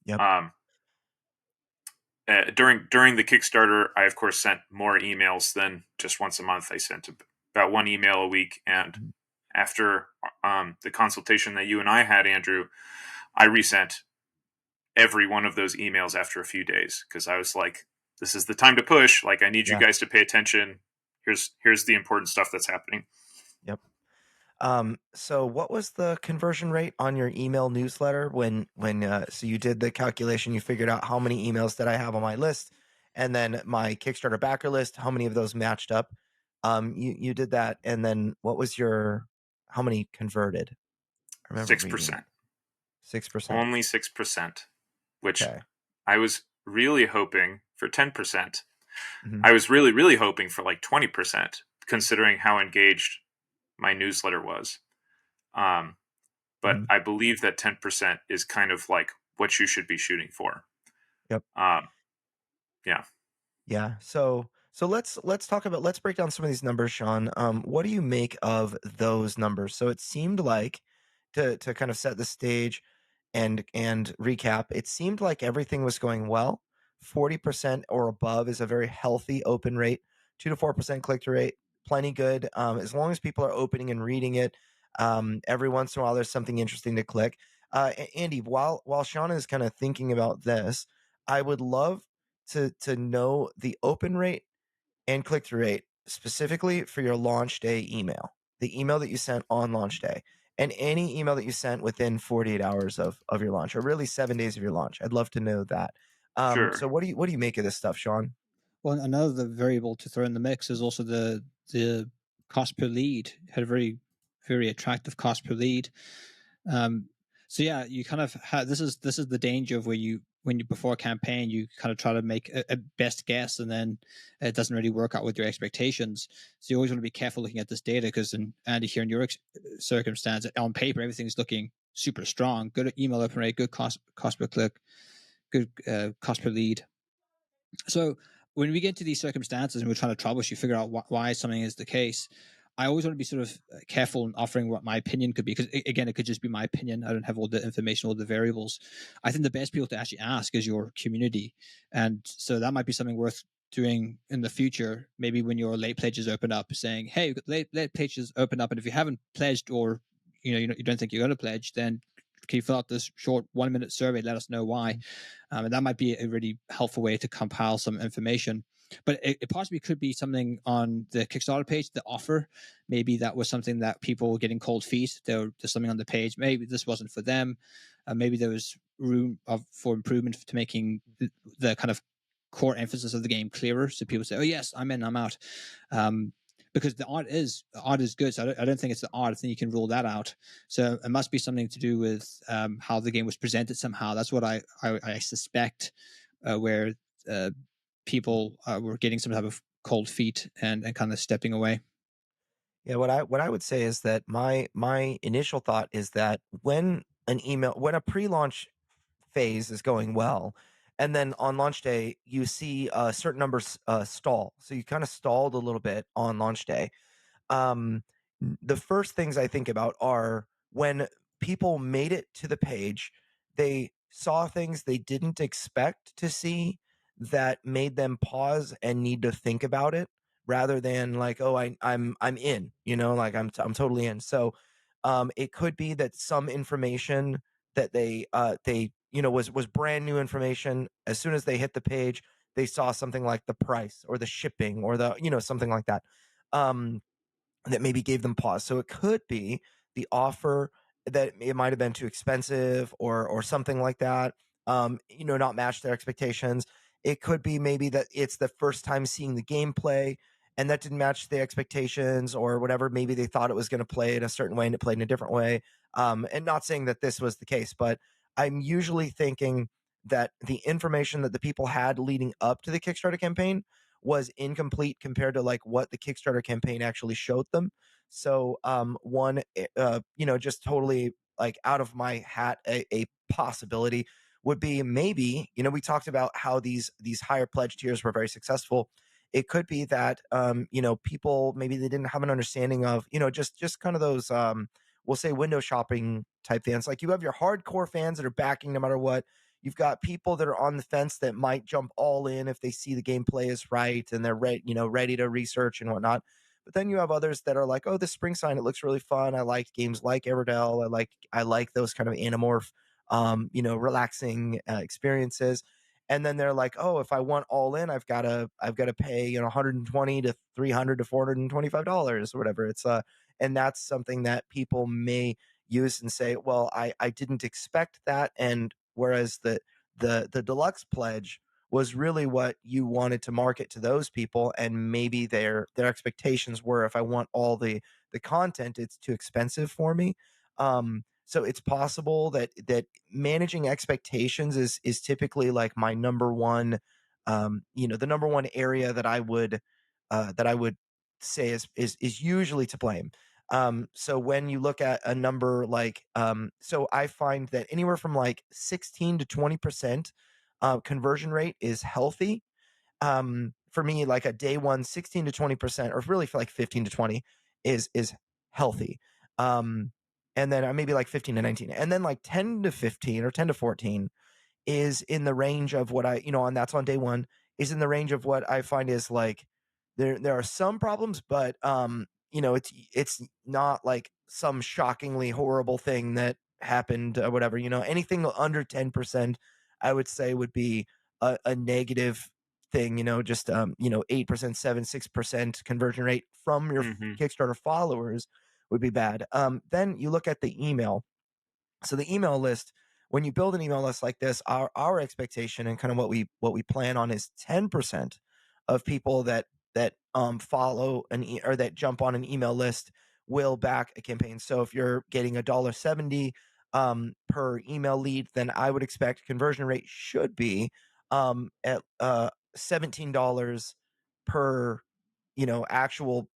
Yep. During the Kickstarter, I of course sent more emails than just once a month. I sent about one email a week, and after the consultation that you and I had, Andrew, I resent every one of those emails after a few days because I was like, "This is the time to push. Like, I need you guys to pay attention. Here's the important stuff that's happening." Yep. So what was the conversion rate on your email newsletter when so you did the calculation, you figured out how many emails that I have on my list, and then my Kickstarter backer list, how many of those matched up? You did that, and then what was how many converted? I remember 6%. 6%. Only 6%, which Okay. I was really hoping for 10%. Mhm. I was really, really hoping for like 20%, considering how engaged my newsletter was. But I believe that 10% is kind of like what you should be shooting for. Yep. Yeah. Yeah. So let's let's break down some of these numbers, Sean. What do you make of those numbers? So it seemed like to kind of set the stage and recap, it seemed like everything was going well. 40% or above is a very healthy open rate. 2 to 4% click-through rate, plenty good. As long as people are opening and reading it, every once in a while there's something interesting to click. Andy, while Sean is kind of thinking about this, I would love to know the open rate and click-through rate specifically for your launch day email, the email that you sent on launch day, and any email that you sent within 48 hours of your launch, or really 7 days of your launch. I'd love to know that. Sure. So what do you make of this stuff, Sean? Well, another variable to throw in the mix is also the cost per lead. Had a very, very attractive cost per lead. So yeah, you kind of have this is the danger of when you before a campaign you kind of try to make a best guess, and then it doesn't really work out with your expectations. So you always want to be careful looking at this data, because Andy, here in your circumstance, on paper everything's looking super strong, good email open rate, good cost per click, good cost per lead. So when we get to these circumstances and we're trying to troubleshoot, figure out why something is the case, I always want to be sort of careful in offering what my opinion could be, because again, it could just be my opinion. I don't have all the information, all the variables. I think the best people to actually ask is your community, and so that might be something worth doing in the future. Maybe when your late pledges open up, saying, "Hey, late pledges open up, and if you haven't pledged, or you don't think you're going to pledge, then can you fill out this short 1-minute survey? Let us know why." And that might be a really helpful way to compile some information. but it possibly could be something on the Kickstarter page, the offer. Maybe that was something that people were getting cold feet. There's something on the page. Maybe this wasn't for them. Maybe there was room for improvement to making the kind of core emphasis of the game clearer. So people say, "Oh yes, I'm in, I'm out." Because the art is good. So I don't think it's the art. I think you can rule that out. So it must be something to do with how the game was presented somehow. That's what I suspect, where people were getting some type of cold feet and kind of stepping away. Yeah, what I would say is that my initial thought is that when a pre-launch phase is going well, and then on launch day you see certain numbers stall, so you kind of stalled a little bit on launch day. The first things I think about are when people made it to the page, they saw things they didn't expect to see that made them pause and need to think about it rather than like, oh, I'm in, like I'm totally in. So it could be that some information that they was brand new information. As soon as they hit the page, they saw something like the price or the shipping or the something like that. That maybe gave them pause. So it could be the offer that it might have been too expensive or something like that. Not match their expectations. It could be maybe that it's the first time seeing the gameplay and that didn't match the expectations or whatever. Maybe they thought it was going to play in a certain way and it played in a different way. And not saying that this was the case, but I'm usually thinking that the information that the people had leading up to the Kickstarter campaign was incomplete compared to like what the Kickstarter campaign actually showed them. So just totally like out of my hat, a possibility would be maybe, we talked about how these higher pledge tiers were very successful. It could be that people maybe they didn't have an understanding of, just kind of those we'll say window shopping type fans. Like you have your hardcore fans that are backing no matter what. You've got people that are on the fence that might jump all in if they see the gameplay is right and they're ready to research and whatnot. But then you have others that are like, oh, this Springsign, it looks really fun. I like games like Everdell. I like those kind of Animorph, relaxing experiences. And then they're like, oh, if I want all in, I've got to pay, $120 to $300 to $425 or whatever. It's and that's something that people may use and say, well, I didn't expect that. And whereas the deluxe pledge was really what you wanted to market to those people, and maybe their expectations were, if I want all the content, it's too expensive for me. So it's possible that managing expectations is typically like my number one, the number one area that I would say is usually to blame. So when you look at a number like, so I find that anywhere from like 16 to 20% conversion rate is healthy. For me, like a day one, 16 to 20%, or really for like 15 to 20 is healthy. And then maybe like 15 to 19, and then like 10 to 15 or 10 to 14 is in the range of what I, and that's on day one, is in the range of what I find is like there are some problems, but it's not like some shockingly horrible thing that happened or whatever. Anything under 10%, I would say would be a negative thing. Just 8%, 6% conversion rate from your Kickstarter followers would be bad. Then you look at the email. So the email list, when you build an email list like this, our expectation and kind of what we plan on is 10% of people that follow or that jump on an email list will back a campaign. So if you're getting $1.70 per email lead, then I would expect conversion rate should be at $17 per actual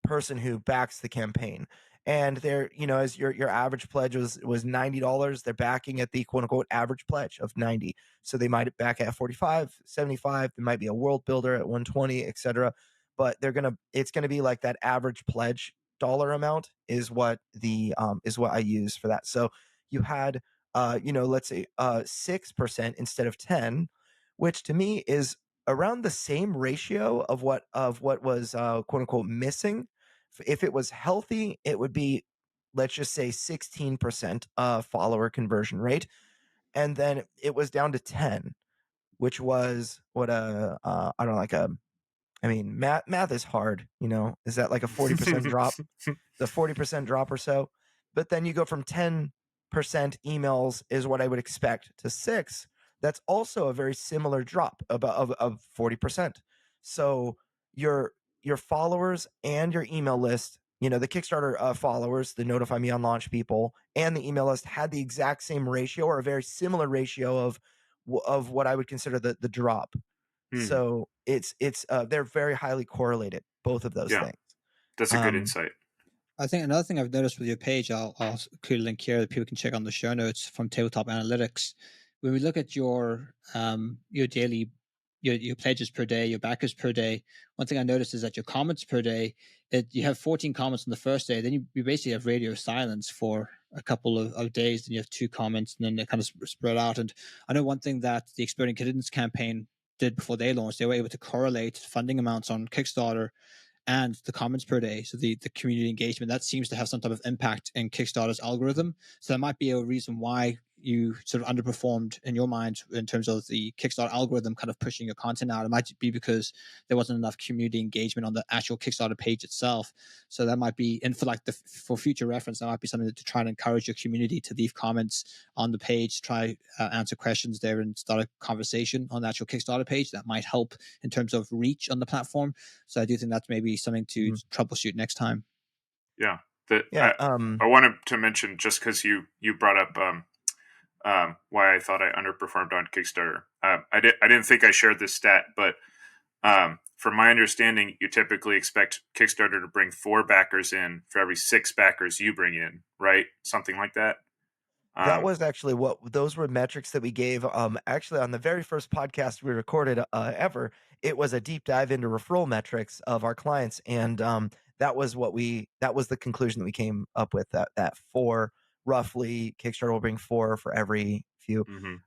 person who backs the campaign. And they're, as your average pledge was $90, they're backing at the quote unquote average pledge of 90. So they might back at 45, 75. There might be a world builder at 120, etc. But it's gonna be like that average pledge dollar amount is what I use for that. So you had let's say 6% instead of 10, which to me is around the same ratio of what was quote unquote missing. If it was healthy, it would be, let's just say 16% follower conversion rate, and then it was down to 10. which was what I don't know, like I mean, math is hard, is that like a 40% drop, the 40% drop or so? But then you go from 10% emails is what I would expect to 6. That's also a very similar drop of 40%. So your followers and your email list, the Kickstarter followers, the notify me on launch people, and the email list had the exact same ratio or a very similar ratio of what I would consider the drop. So it's they're very highly correlated, both of those things. That's a good insight. I think another thing I've noticed with your page, I'll include a link here that people can check on the show notes from Tabletop Analytics. When we look at your daily, your pledges per day, your backers per day, one thing I noticed is that your comments per day, you have 14 comments on the first day, then you basically have radio silence for a couple of days, then you have 2 comments, and then they kind of spread out. And I know one thing that the Exploding Kittens campaign did before they launched, they were able to correlate funding amounts on Kickstarter and the comments per day. So the community engagement, that seems to have some type of impact in Kickstarter's algorithm. So that might be a reason why you sort of underperformed in your mind in terms of the Kickstarter algorithm kind of pushing your content out. It might be because there wasn't enough community engagement on the actual Kickstarter page itself. So that might be, and for future reference, that might be something to try and encourage your community to leave comments on the page, try answer questions there and start a conversation on the actual Kickstarter page. That might help in terms of reach on the platform. So I do think that's maybe something to troubleshoot next time. Yeah. I wanted to mention, just because you brought up why I thought I underperformed on Kickstarter. I didn't think I shared this stat, but from my understanding, you typically expect Kickstarter to bring 4 backers in for every 6 backers you bring in, right? Something like that. That was actually those were metrics that we gave. Actually, on the very first podcast we recorded ever, it was a deep dive into referral metrics of our clients, and that was the conclusion that we came up with, that 4 roughly Kickstarter will bring 4 for every few.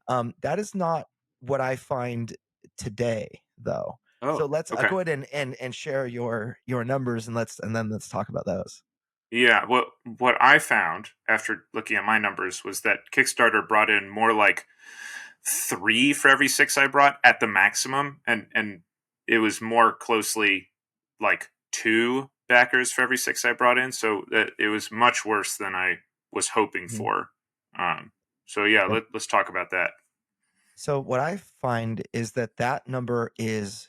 That is not what I find today, though. So let's go ahead and share your numbers, and then let's talk about those. Yeah, what I found after looking at my numbers was that Kickstarter brought in more like 3 for every 6 I brought at the maximum, and it was more closely like 2 backers for every 6 I brought in. So that it was much worse than I was hoping for. So yeah, let's talk about that. So what I find is that number is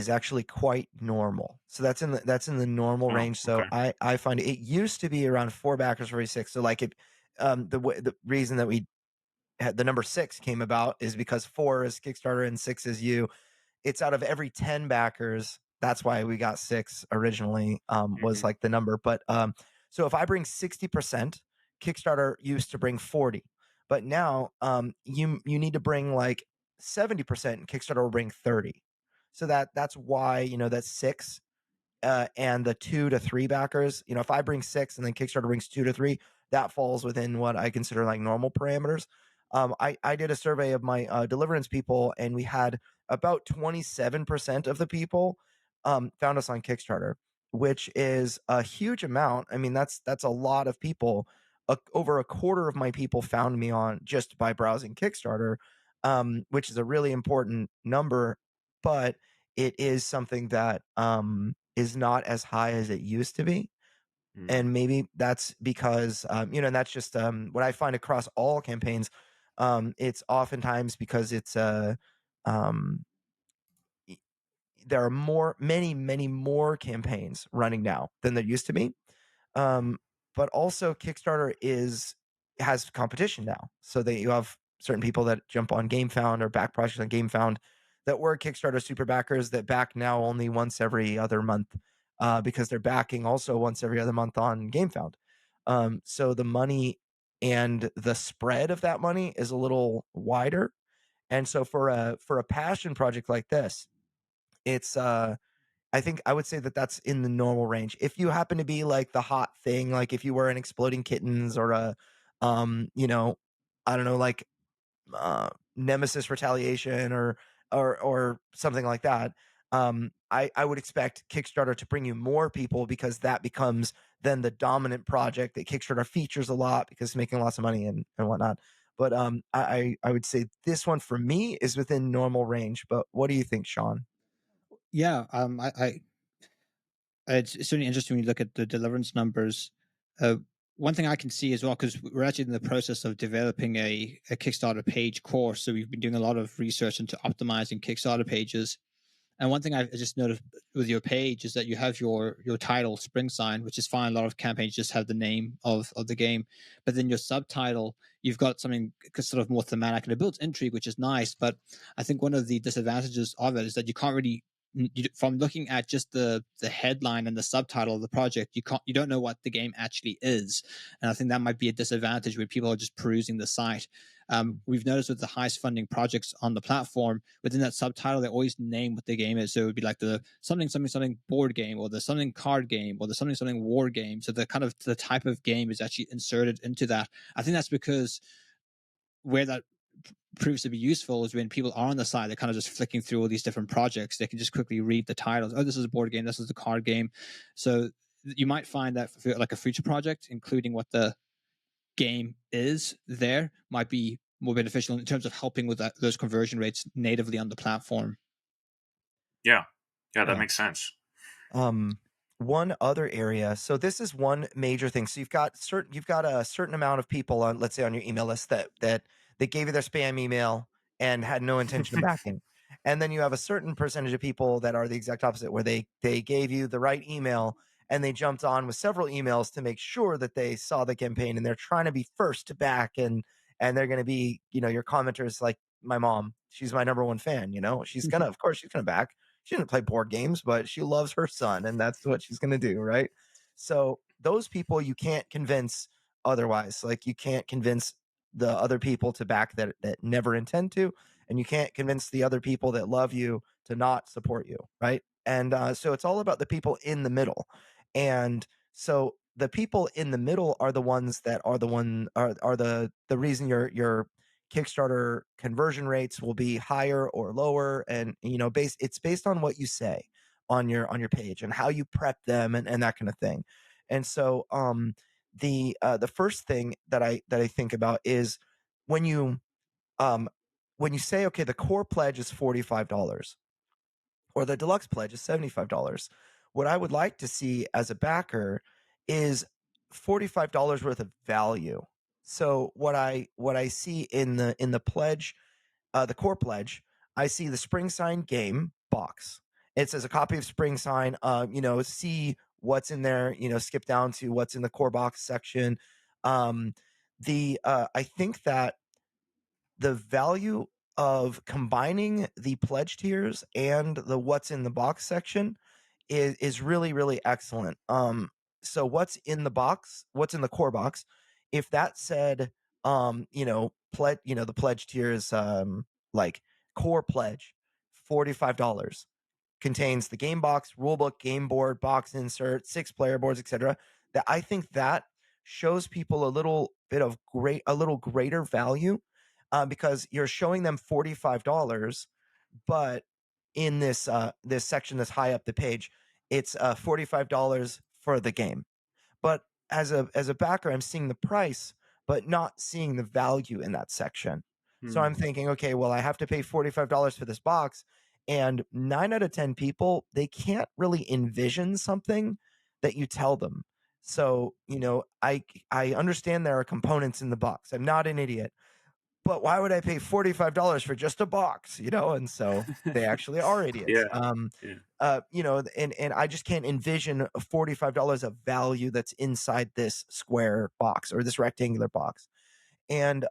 actually quite normal. So that's in the normal range. So okay. I find it used to be around 4 backers for every 6. So like the reason that we had the number 6 came about is because 4 is Kickstarter and 6 is you. It's out of every 10 backers. That's why we got 6 originally, was like the number. But so if I bring 60%, Kickstarter used to bring 40. But now you need to bring like 70%, and Kickstarter will bring 30. So that's why, that 6 and the 2 to 3 backers, if I bring 6 and then Kickstarter brings 2 to 3, that falls within what I consider like normal parameters. I did a survey of my Deliverance people, and we had about 27% of the people found us on Kickstarter, which is a huge amount. I mean, that's a lot of people. Over a quarter of my people found me on just by browsing Kickstarter, which is a really important number, but it is something that is not as high as it used to be. And maybe that's because, and that's just what I find across all campaigns. It's oftentimes because it's there are many more campaigns running now than there used to be. But also Kickstarter has competition now, so that you have certain people that jump on GameFound or back projects on GameFound that were Kickstarter super backers that back now only once every other month, because they're backing also once every other month on GameFound. So the money and the spread of that money is a little wider. And so for a passion project like this, it's I think I would say that that's in the normal range. If you happen to be like the hot thing, like if you were an Exploding Kittens or a I don't know, like Nemesis Retaliation or something like that, I would expect Kickstarter to bring you more people, because that becomes then the dominant project that Kickstarter features a lot because it's making lots of money and whatnot. But I would say this one for me is within normal range. But what do you think, Sean? Yeah, it's certainly interesting when you look at the deliverance numbers. Uh, One thing I can see as well, because we're actually in the process of developing a Kickstarter page course, so we've been doing a lot of research into optimizing Kickstarter pages. And one thing I just noticed with your page is that you have your title Springsign, which is fine. A lot of campaigns just have the name of the game, but then your subtitle, you've got something sort of more thematic, and it builds intrigue, which is nice. But I think one of the disadvantages of it is that you can't really, from looking at just the headline and the subtitle of the project, you don't know what the game actually is, and I think that might be a disadvantage where people are just perusing the site. We've noticed with the highest funding projects on the platform, within that subtitle, they always name what the game is. So it would be like the something, something, something board game, or the something card game, or the something, something war game. So the kind of the type of game is actually inserted into that. I think that's because where that proves to be useful is when people are on the site, they're kind of just flicking through all these different projects. They can just quickly read the titles. Oh, this is a board game. This is a card game. So you might find that for like a future project, including what the game is there might be more beneficial in terms of helping with those conversion rates natively on the platform. Yeah, that Yeah. makes sense. One other area. So this is one major thing. So you've got a certain amount of people on, let's say, on your email list that gave you their spam email and had no intention of backing. And then you have a certain percentage of people that are the exact opposite, where they gave you the right email and they jumped on with several emails to make sure that they saw the campaign, and they're trying to be first to back, and they're going to be, your commenters like my mom. She's my number one fan. Of course she's gonna back. She didn't play board games, but she loves her son, and that's what she's going to do, right? So those people you can't convince otherwise. Like, you can't convince the other people to back that never intend to, and you can't convince the other people that love you to not support you, right? And so it's all about the people in the middle. And so the people in the middle are the ones that are the reason your Kickstarter conversion rates will be higher or lower, and it's based on what you say on your page and how you prep them, and that kind of thing. And so the first thing that I think about is when you um when you say, okay, the core pledge is $45 or the deluxe pledge is $75. What I would like to see as a backer is $45 worth of value. So what I see in the pledge, the core pledge, I see the Springsign game box. It says a copy of Springsign. See what's in there. Skip down to what's in the core box section. I think that the value of combining the pledge tiers and the what's in the box section is really, really excellent. So what's in the box, what's in the core box, if that said, the pledge tiers, like core pledge, $45, contains the game box, rulebook, game board, box insert, 6 player boards, etc. That I think that shows people a little greater value, because you're showing them $45, but in this section that's high up the page, it's $45 for the game. But as a backer, I'm seeing the price, but not seeing the value in that section. So I'm thinking, okay, well, I have to pay $45 for this box, and 9 out of 10 people, they can't really envision something that you tell them. So, I understand there are components in the box. I'm not an idiot, but why would I pay $45 for just a box? And so they actually are idiots. Yeah. Yeah. And I just can't envision $45 of value that's inside this square box or this rectangular box. And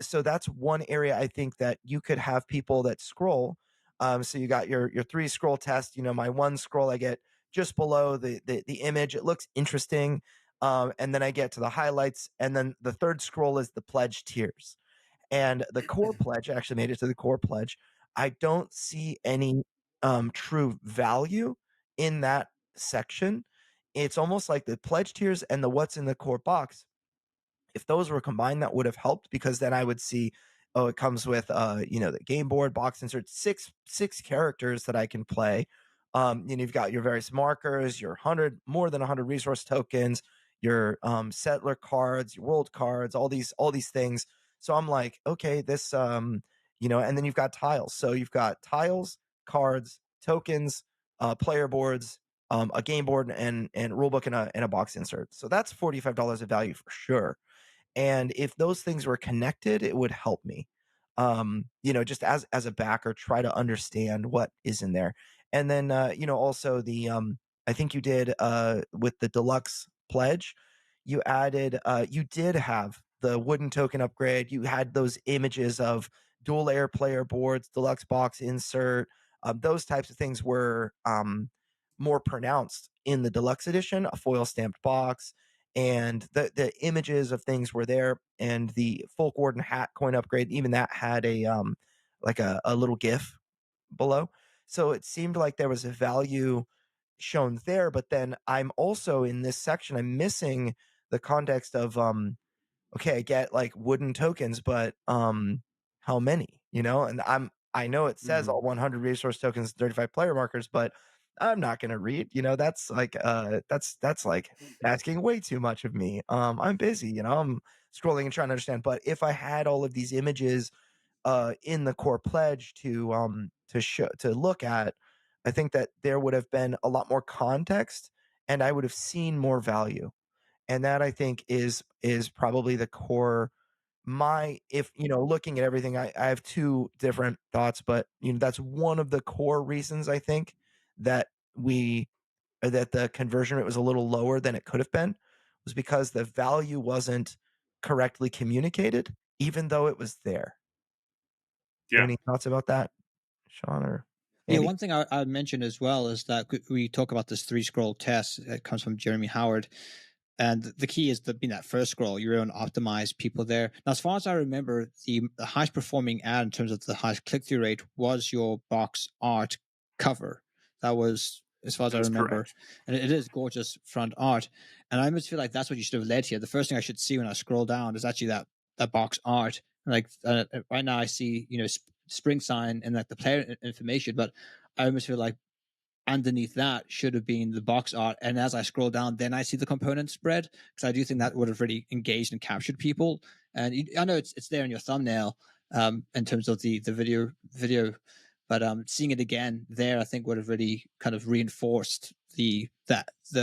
so that's one area I think that you could have people that scroll. So you got your 3 scroll test. My 1 scroll, I get just below the image. It looks interesting. And then I get to the highlights. And then the 3rd scroll is the pledge tiers. And the core pledge, I actually made it to the core pledge. I don't see any true value in that section. It's almost like the pledge tiers and the what's in the core box, if those were combined, that would have helped, because then I would see, oh, it comes with the game board, box insert, six characters that I can play. You've got your various markers, your more than 100 resource tokens, your settler cards, your world cards, all these things. So I'm like, okay, this and then you've got tiles. So you've got tiles, cards, tokens, player boards, a game board, and rule book, and a box insert. So that's $45 of value for sure. And if those things were connected, it would help me. Just as a backer, try to understand what is in there. And then also the I think you did with the deluxe pledge, you did have the wooden token upgrade. You had those images of dual layer player boards, deluxe box insert. Those types of things were more pronounced in the deluxe edition, a foil stamped box, and the images of things were there, and the folk warden hat coin upgrade, even that had a little gif below. So it seemed like there was a value shown there, but then I'm also in this section, I'm missing the context of okay, I get like wooden tokens, but how many? And I know it says all 100 resource tokens, 35 player markers, but I'm not gonna read. That's like that's like asking way too much of me. I'm busy, I'm scrolling and trying to understand. But if I had all of these images in the core pledge to look at, I think that there would have been a lot more context, and I would have seen more value. And that, I think, is probably the core. If looking at everything, I have two different thoughts, but that's one of the core reasons, I think, that the conversion rate was a little lower than it could have been, was because the value wasn't correctly communicated, even though it was there. You Yeah. have any thoughts about that, Sean or Yeah, Andy? one thing I'd mention as well is that we talk about this 3-scroll test. It comes from Jeremy Howard. And the key is being that first scroll. You want to optimize people there. Now, as far as I remember, the highest performing ad in terms of the highest click-through rate was your box art cover. That was, as far as I remember. Correct. And it is gorgeous front art. And I almost feel like that's what you should have led here. The first thing I should see when I scroll down is actually that box art. Like right now I see, Springsign and like the player information, but I almost feel like underneath that should have been the box art. And as I scroll down, then I see the component spread, because I do think that would have really engaged and captured people. And I know it's there in your thumbnail in terms of the video, but seeing it again there, I think would have really kind of reinforced the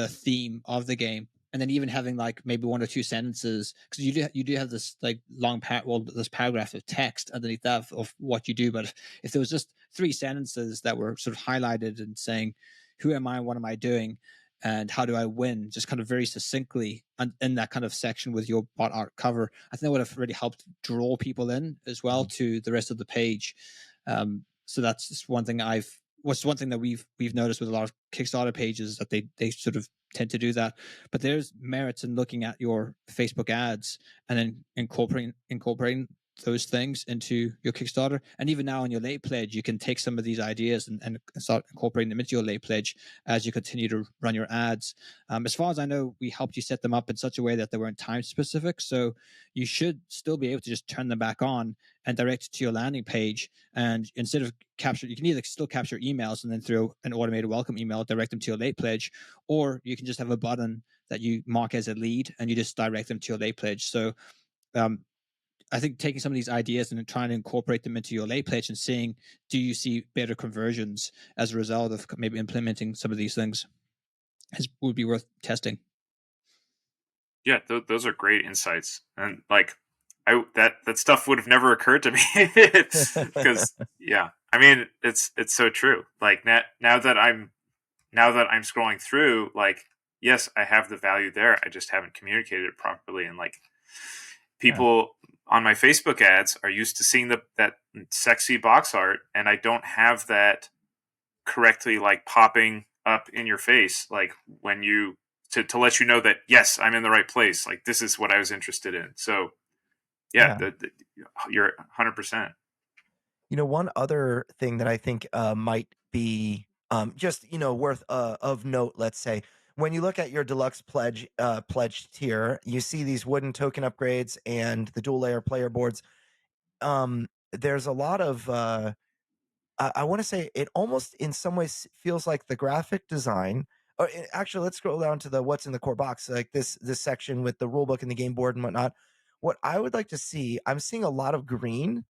theme of the game. And then even having like maybe one or two sentences, because you do have this like this paragraph of text underneath that of what you do. But if there was just 3 sentences that were sort of highlighted and saying, who am I, what am I doing, and how do I win, just kind of very succinctly, and in that kind of section with your bot art cover, I think that would have really helped draw people in as well to the rest of the page. So that's just one thing one thing that we've noticed with a lot of Kickstarter pages, that they sort of tend to do that. But there's merits in looking at your Facebook ads and then incorporating those things into your Kickstarter. And even now on your late pledge, you can take some of these ideas and start incorporating them into your late pledge as you continue to run your ads. As far as I know, we helped you set them up in such a way that they weren't time specific. So you should still be able to just turn them back on and direct to your landing page. And instead of you can either still capture emails and then through an automated welcome email, direct them to your late pledge, or you can just have a button that you mark as a lead and you just direct them to your late pledge. So I think taking some of these ideas and trying to incorporate them into your late pledge and seeing, do you see better conversions as a result of maybe implementing some of these things, would be worth testing. Yeah, those are great insights, and like that stuff would have never occurred to me because I mean it's so true. Like now that I'm scrolling through, like, yes, I have the value there. I just haven't communicated it properly, and like people on my Facebook ads are used to seeing that sexy box art, and I don't have that correctly like popping up in your face, like when you to let you know that, yes, I'm in the right place. Like, this is what I was interested in. So yeah. You're 100%. One other thing that I think might be just worth of note, let's say, when you look at your deluxe pledge tier, you see these wooden token upgrades and the dual layer player boards. There's a lot of I want to say it almost in some ways feels like the graphic design. Or actually, let's scroll down to the what's in the core box, like this section with the rule book and the game board and whatnot. what I would like to see, I'm seeing a lot of green,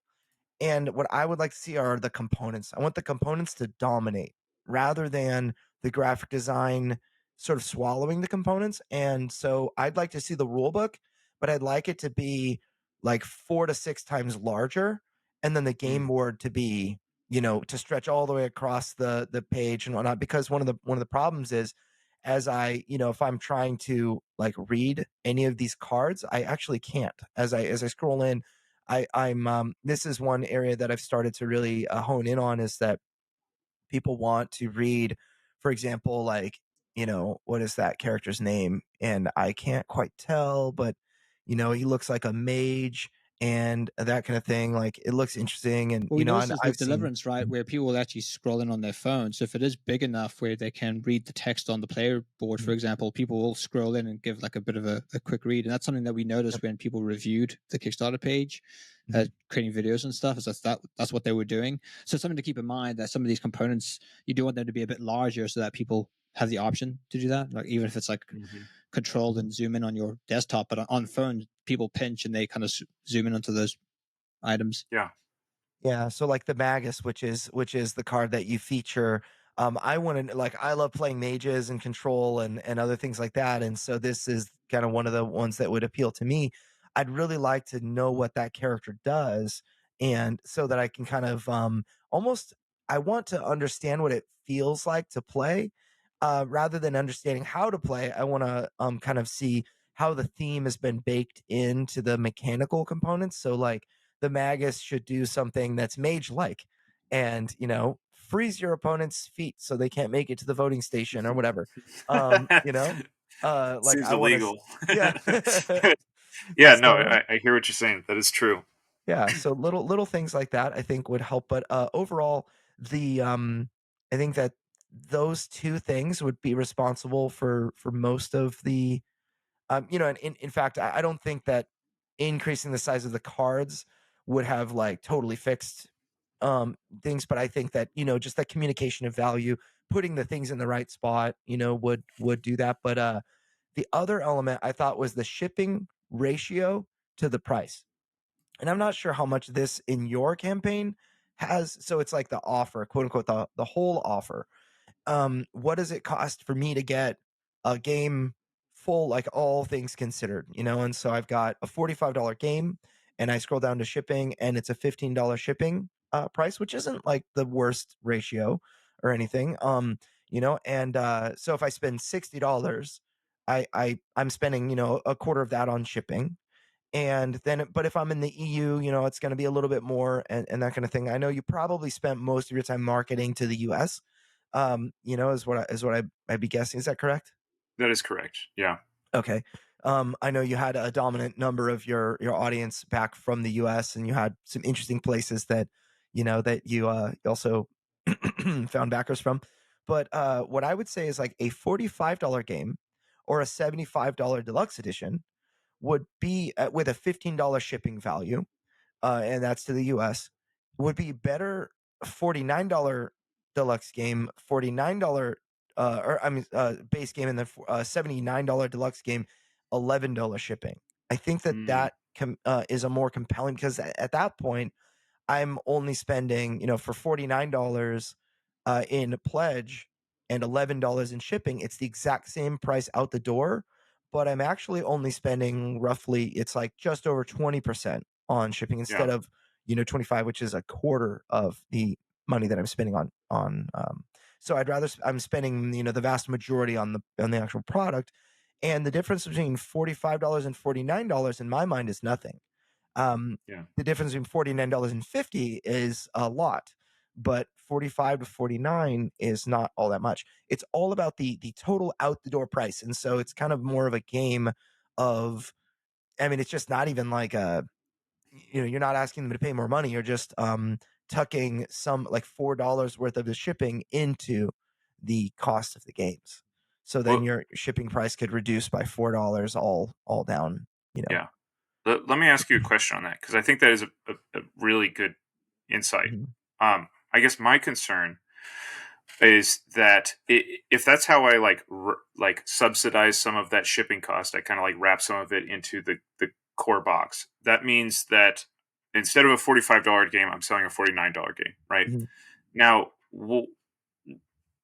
and what I would like to see are the components. I want the components to dominate rather than the graphic design sort of swallowing the components. And so I'd like to see the rule book, but I'd like it to be like 4 to 6 times larger, and then the game Mm. board to be, to stretch all the way across the page and whatnot. Because one of the problems is, as if I'm trying to like read any of these cards, I actually can't. As I scroll in, I'm this is one area that I've started to really hone in on, is that people want to read, for example, like, what is that character's name? And I can't quite tell, but he looks like a mage and that kind of thing. Like, it looks interesting, and Well, we noticed and this I've with seen. Deliverance, right, where people will actually scroll in on their phone. So if it is big enough where they can read the text on the player board, for Mhm. example, people will scroll in and give like a bit of a quick read. And that's something that we noticed Yep. when people reviewed the Kickstarter page, Mhm. creating videos and stuff. Is that's what they were doing. So something to keep in mind, that some of these components, you do want them to be a bit larger so that people have the option to do that. Like, even if it's like Mm-hmm. controlled Mhm. and zoom in on your desktop, but on phone, people pinch and they kind of zoom in onto those items. Yeah. Yeah, so like the Magus, which is the card that you feature. I want to, like, I love playing mages and control and other things like that, and so this is kind of one of the ones that would appeal to me. I'd really like to know what that character does, and so that I can kind of almost, I want to understand what it feels like to play, rather than understanding how to play. I want to kind of see how the theme has been baked into the mechanical components. So like the Magus should do something that's mage like, and freeze your opponent's feet so they can't make it to the voting station or whatever. Like Seems I want to. illegal. Yeah. Yeah, no, So I hear what you're saying. That is true. yeah, so little things like that I think would help, but overall, the I think that those two things would be responsible for most of the. And in fact, I don't think that increasing the size of the cards would have like totally fixed things, but I think that, just that communication of value, putting the things in the right spot, would do that. But the other element I thought was the shipping ratio to the price. And I'm not sure how much this in your campaign has. So it's like the offer, quote unquote, the whole offer. What does it cost for me to get a game full, like all things considered, And so I've got a $45 game, and I scroll down to shipping, and it's a $15 shipping price, which isn't like the worst ratio or anything. And so if I spend $60, I'm spending, a quarter of that on shipping. And then, but if I'm in the EU, it's going to be a little bit more, and that kind of thing. I know you probably spent most of your time marketing to the US, I'd be guessing. Is that correct? That is correct. Yeah. Okay. I know you had a dominant number of your audience back from the US, and you had some interesting places that, that you also found backers from. But what I would say is like a $45 game or a $75 deluxe edition would be with a $15 shipping value, and that's to the US, would be better. $49 deluxe game, $49 or I mean base game, and then $79 deluxe game, $11 shipping. I think that Mm, that is a more compelling, because at that point I'm only spending, for $49 in pledge and $11 in shipping. It's the exact same price out the door, but I'm actually only spending roughly, it's like just over 20% on shipping yeah. instead of, 25, which is a quarter of the money that I'm spending on. So I'm spending, the vast majority on the actual product. And the difference between $45 and $49 in my mind is nothing. Yeah. The difference between $49 and 50 is a lot, but 45 to 49 is not all that much. It's all about the total out the door price. And so it's kind of more of a game of, I mean, it's just not even like you're not asking them to pay more money. You're just tucking some like $4 worth of the shipping into the cost of the games. So then Well, your shipping price could reduce by $4 all down, you know. yeah. Let me ask you a question on that, because I think that is a really good insight. Mhm. I guess my concern is that if that's how I like subsidize some of that shipping cost, I kind of like wrap some of it into the core box, that means that instead of a $45 game, I'm selling a $49 game, right? Mm-hmm. Now,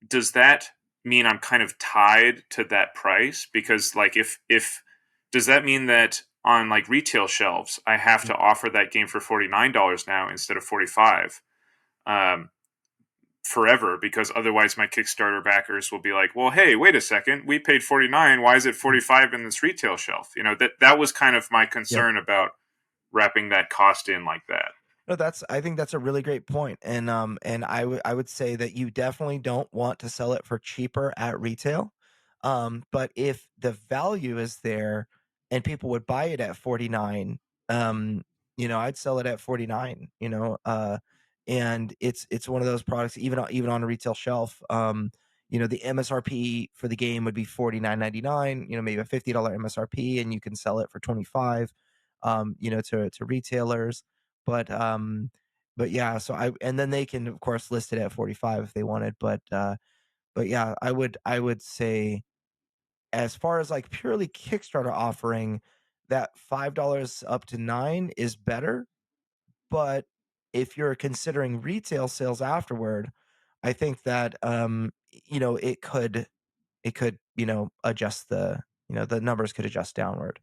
does that mean I'm kind of tied to that price? Because like if does that mean that on like retail shelves I have to offer that game for $49 now instead of 45 forever, because otherwise my Kickstarter backers will be like, well, hey, wait a second, we paid 49, why is it 45 in this retail shelf? That was kind of my concern about wrapping that cost in like that. No, I think that's a really great point. And I would say that you definitely don't want to sell it for cheaper at retail. But if the value is there and people would buy it at 49, I'd sell it at 49, and it's one of those products, even on a retail shelf. The MSRP for the game would be $49.99, maybe a $50 MSRP, and you can sell it for 25, to retailers. But yeah, and then they can of course list it at 45 if they wanted. But yeah, I would say, as far as like purely Kickstarter offering, that $5 up to 9 is better. But if you're considering retail sales afterward, I think that adjust the numbers could adjust downward.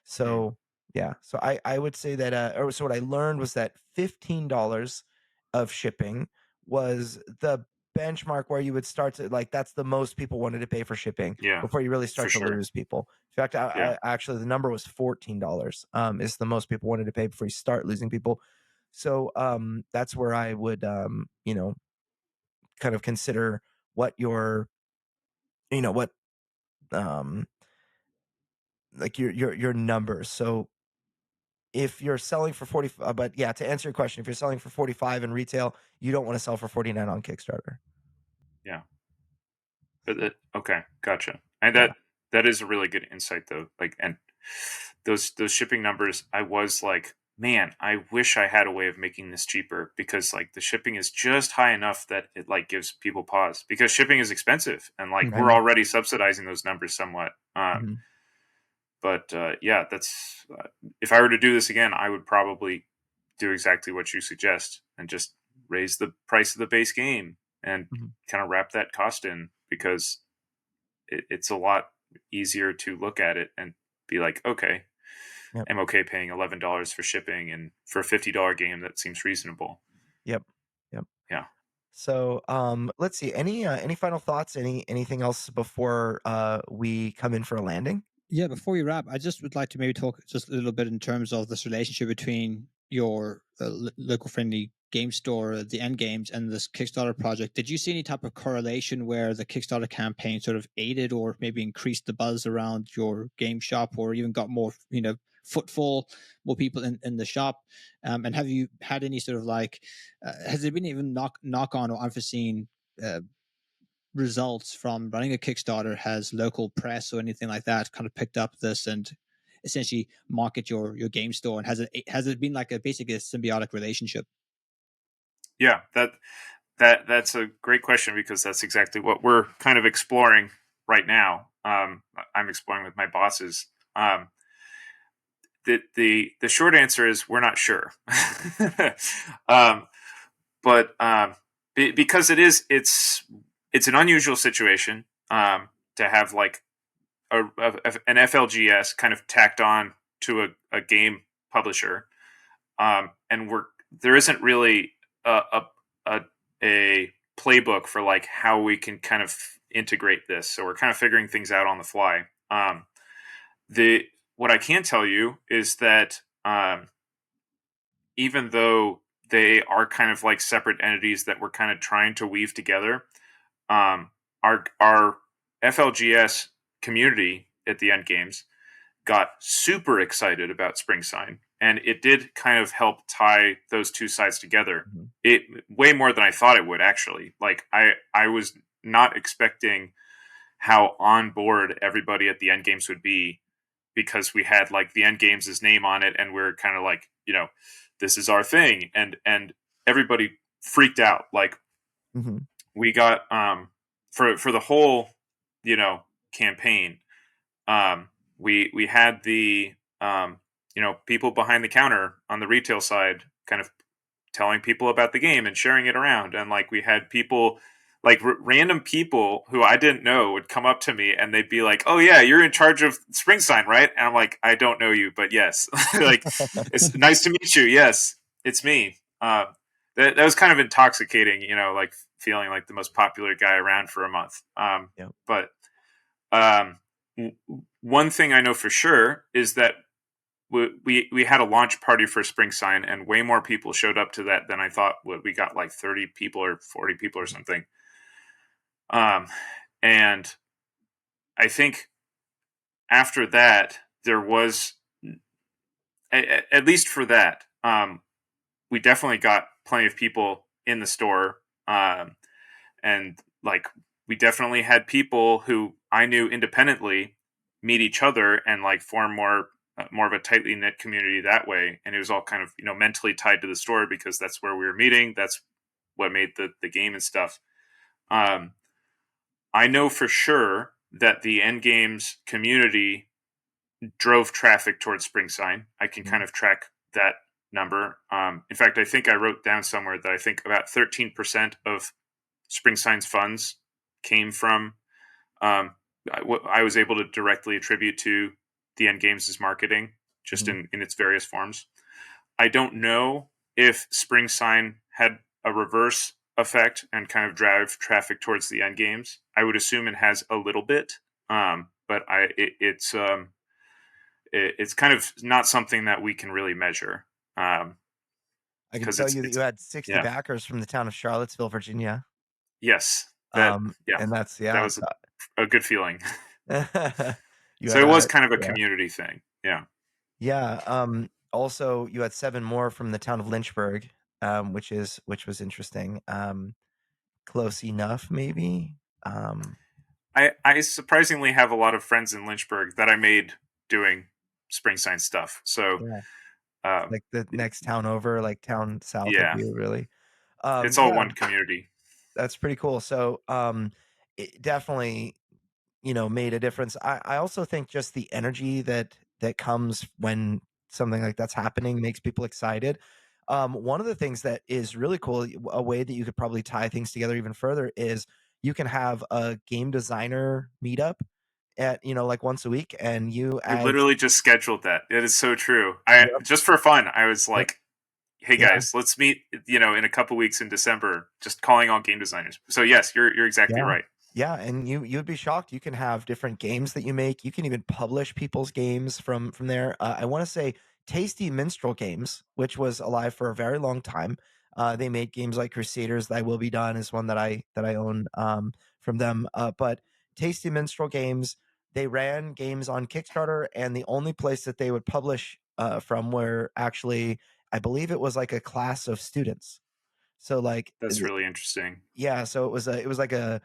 So yeah, so I would say that so what I learned was that $15 of shipping was the benchmark where you would start to, like, that's the most people wanted to pay for shipping Yeah, before you really for start to sure. lose people. In fact, Yeah. I actually, the number was $14 is the most people wanted to pay before you start losing people. So that's where I would kind of consider what your what um like your numbers. So if you're selling for 40, but yeah, to answer your question, if you're selling for 45 in retail, you don't want to sell for 49 on Kickstarter. Yeah. But okay, gotcha. And Yeah. that is a really good insight though. Like, and those shipping numbers, I was like, man, I wish I had a way of making this cheaper, because like the shipping is just high enough that it like gives people pause, because shipping is expensive, and like we're Mhm. already subsidizing those numbers somewhat. Mhm. But yeah, that's if I were to do this again, I would probably do exactly what you suggest and just raise the price of the base game and Mhm. kind of wrap that cost in, because it's a lot easier to look at it and be like, okay, Yep. I'm okay paying $11 for shipping, and for a $50 game that seems reasonable. Yep. Yep. Yeah. So, let's see. Any final thoughts? Anything else before we come in for a landing? Yeah, before we wrap, I just would like to maybe talk just a little bit in terms of this relationship between your local friendly game store, the end games, and this Kickstarter project. Did you see any type of correlation where the Kickstarter campaign sort of aided or maybe increased the buzz around your game shop, or even got more, footfall, more people in the shop? And have you had any sort of like, has there been even knock on or unforeseen results from running a Kickstarter? Has local press or anything like that kind of picked up this and essentially market your game store? And has it been like basically a symbiotic relationship? Yeah, that's a great question, because that's exactly what we're kind of exploring right now. I'm exploring with my bosses. The short answer is we're not sure. um, but because it's an unusual situation, to have like an FLGS kind of tacked on to a game publisher, and there isn't really a a playbook for like how we can kind of integrate this. So we're kind of figuring things out on the fly. The What I can tell you is that even though they are kind of like separate entities that we're kind of trying to weave together, our FLGS community at the end games got super excited about Springsign, and it did kind of help tie those two sides together. Mhm. It way more than I thought it would, actually. Like I was not expecting how on board everybody at the end games would be, because we had like the end games' name on it, and we're kind of like, this is our thing, and everybody freaked out. Like, Mhm. we got for the whole campaign, we had the people behind the counter on the retail side kind of telling people about the game and sharing it around. And like we had people like random people who I didn't know would come up to me and they'd be like, "Oh yeah, you're in charge of Springsign, right?" And I'm like, "I don't know you, but yes." Like, it's nice to meet you. Yes, it's me. That was kind of intoxicating, like feeling like the most popular guy around for a month. Yep. But um, one thing I know for sure is that we had a launch party for Springsign, and way more people showed up to that than I thought would. We got like 30 people or 40 people or something. And I think after that, there was, at least for that, we definitely got plenty of people in the store. And like, we definitely had people who I knew independently meet each other and like form more of a tightly knit community that way. And it was all kind of, mentally tied to the store because that's where we were meeting. That's what made the game and stuff. I know for sure that the end games community drove traffic towards Springsign. I can kind of track that number. In fact, I think I wrote down somewhere that I think about 13% of Springsign's funds came from, what I was able to directly attribute to the end games' marketing, just in its various forms. I don't know if Springsign had a reverse effect and kind of drive traffic towards the end games. I would assume it has a little bit, but it's kind of not something that we can really measure. I can tell you that you had 60 yeah. backers from the town of Charlottesville, Virginia. Yes, And that's that was a good feeling. So it was kind of a community thing. Yeah. Yeah. Also, you had 7 more from the town of Lynchburg, which was interesting. Close enough, maybe. I surprisingly have a lot of friends in Lynchburg that I made doing Springsign stuff. So like the next town over, like town south of you, really. It's all one community. That's pretty cool. So it definitely made a difference. I also think just the energy that comes when something like that's happening makes people excited. One of the things that is really cool, a way that you could probably tie things together even further, is you can have a game designer meetup at like once a week, and you We literally just scheduled that. It is so true. Just for fun, I was like, "Hey guys, let's meet in a couple weeks in December." Just calling all game designers. So yes, you're exactly right. Yeah, and you'd be shocked. You can have different games that you make. You can even publish people's games from there. I want to say Tasty Minstrel Games, which was alive for a very long time. They made games like Crusaders. Thy Will Be Done is one that I own from them. But Tasty Minstrel Games, they ran games on Kickstarter, and the only place that they would publish from were actually, I believe it was like a class of students. So like that's really interesting. Yeah, so it was like a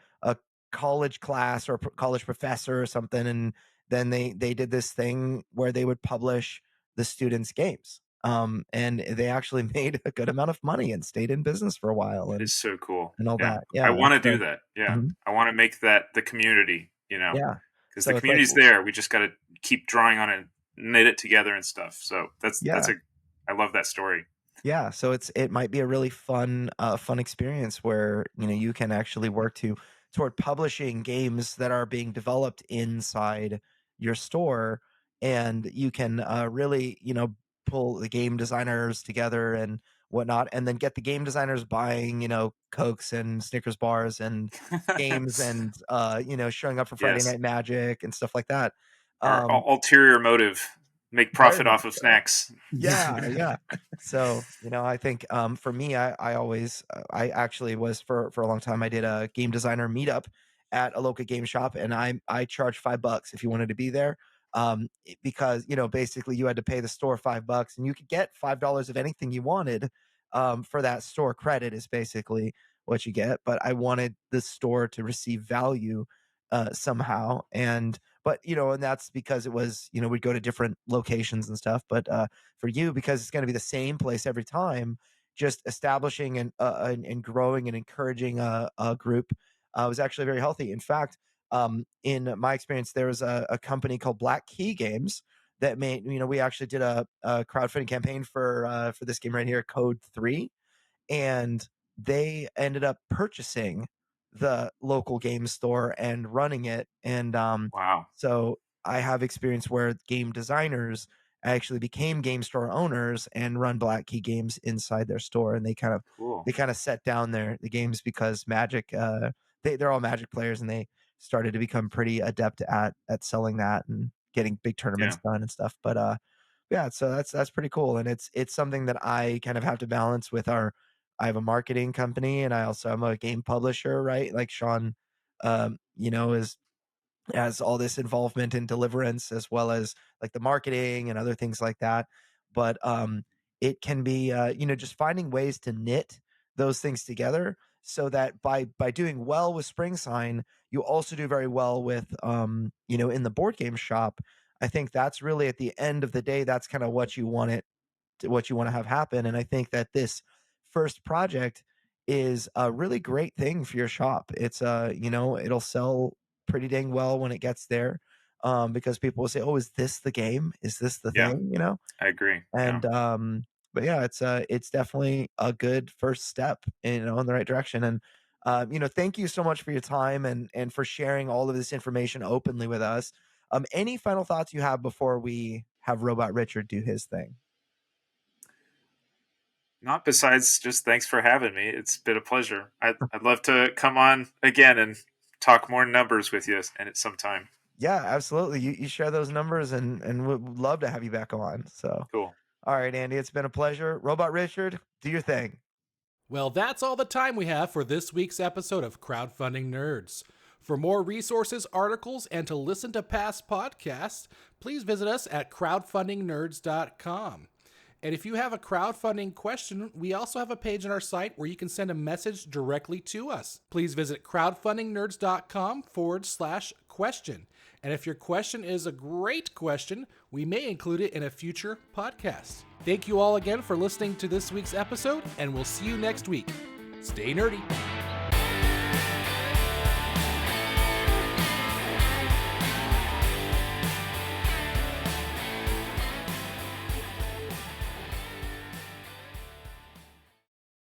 college class or college professor or something, and then they did this thing where they would publish the students' games. And they actually made a good amount of money and stayed in business for a while. It's so cool. And all that. I Yeah. want to do that. Yeah. I want to make that the community, Yeah. because the community's there. We just got to keep drawing on it, knit it together and stuff. So I love that story. Yeah, so it might be a really fun experience where you can actually work toward publishing games that are being developed inside your store, and you can really pull the game designers together and whatnot, and then get the game designers buying Cokes and Snickers bars and games and showing up for Friday Night Magic and stuff like that. Our ulterior motive: make profit off of snacks. Yeah. So, I think for me, I always, I actually was for a long time, I did a game designer meetup at a local game shop, and I charged $5 if you wanted to be there. Because, basically you had to pay the store $5 and you could get $5 of anything you wanted for that store credit is basically what you get. But I wanted the store to receive value somehow. But and that's because it was we'd go to different locations and stuff, but for you, because it's going to be the same place every time, just establishing and growing and encouraging a group was actually very healthy. In fact, in my experience, there was a company called Black Key Games that made, we actually did a crowdfunding campaign for this game right here, Code 3, and they ended up purchasing the local game store and running it. And Wow. so I have experience where game designers actually became game store owners and run Black Key Games inside their store, and Cool. they kind of set down the games because Magic, they're all Magic players, and they started to become pretty adept at selling that and getting big tournaments Yeah. done and stuff. But yeah, so that's pretty cool, and it's something that I kind of have to balance with our. I have a marketing company, and I also am a game publisher, right? Like Sean, is has all this involvement in Deliverance as well as like the marketing and other things like that. But it can be just finding ways to knit those things together so that by doing well with Springsign, you also do very well with in the board game shop. I think that's really at the end of the day, that's kind of what you want to have happen. And I think that this first project is a really great thing for your shop. It's it'll sell pretty dang well when it gets there, because people will say, "Oh, is this the game? Is this the Yeah. thing?" I agree. And Yeah. but yeah, it's definitely a good first step, in the right direction. And thank you so much for your time and for sharing all of this information openly with us. Any final thoughts you have before we have Robot Richard do his thing? Not besides just thanks for having me. It's been a pleasure. I'd love to come on again and talk more numbers with you at some time. Yeah, absolutely. You share those numbers, and would love to have you back on. So, Cool. all right, Andy, it's been a pleasure. Robot Richard, do your thing. Well, that's all the time we have for this week's episode of Crowdfunding Nerds. For more resources, articles, and to listen to past podcasts, please visit us at crowdfundingnerds.com. And if you have a crowdfunding question, we also have a page on our site where you can send a message directly to us. Please visit crowdfundingnerds.com/question. And if your question is a great question, we may include it in a future podcast. Thank you all again for listening to this week's episode, and we'll see you next week. Stay nerdy.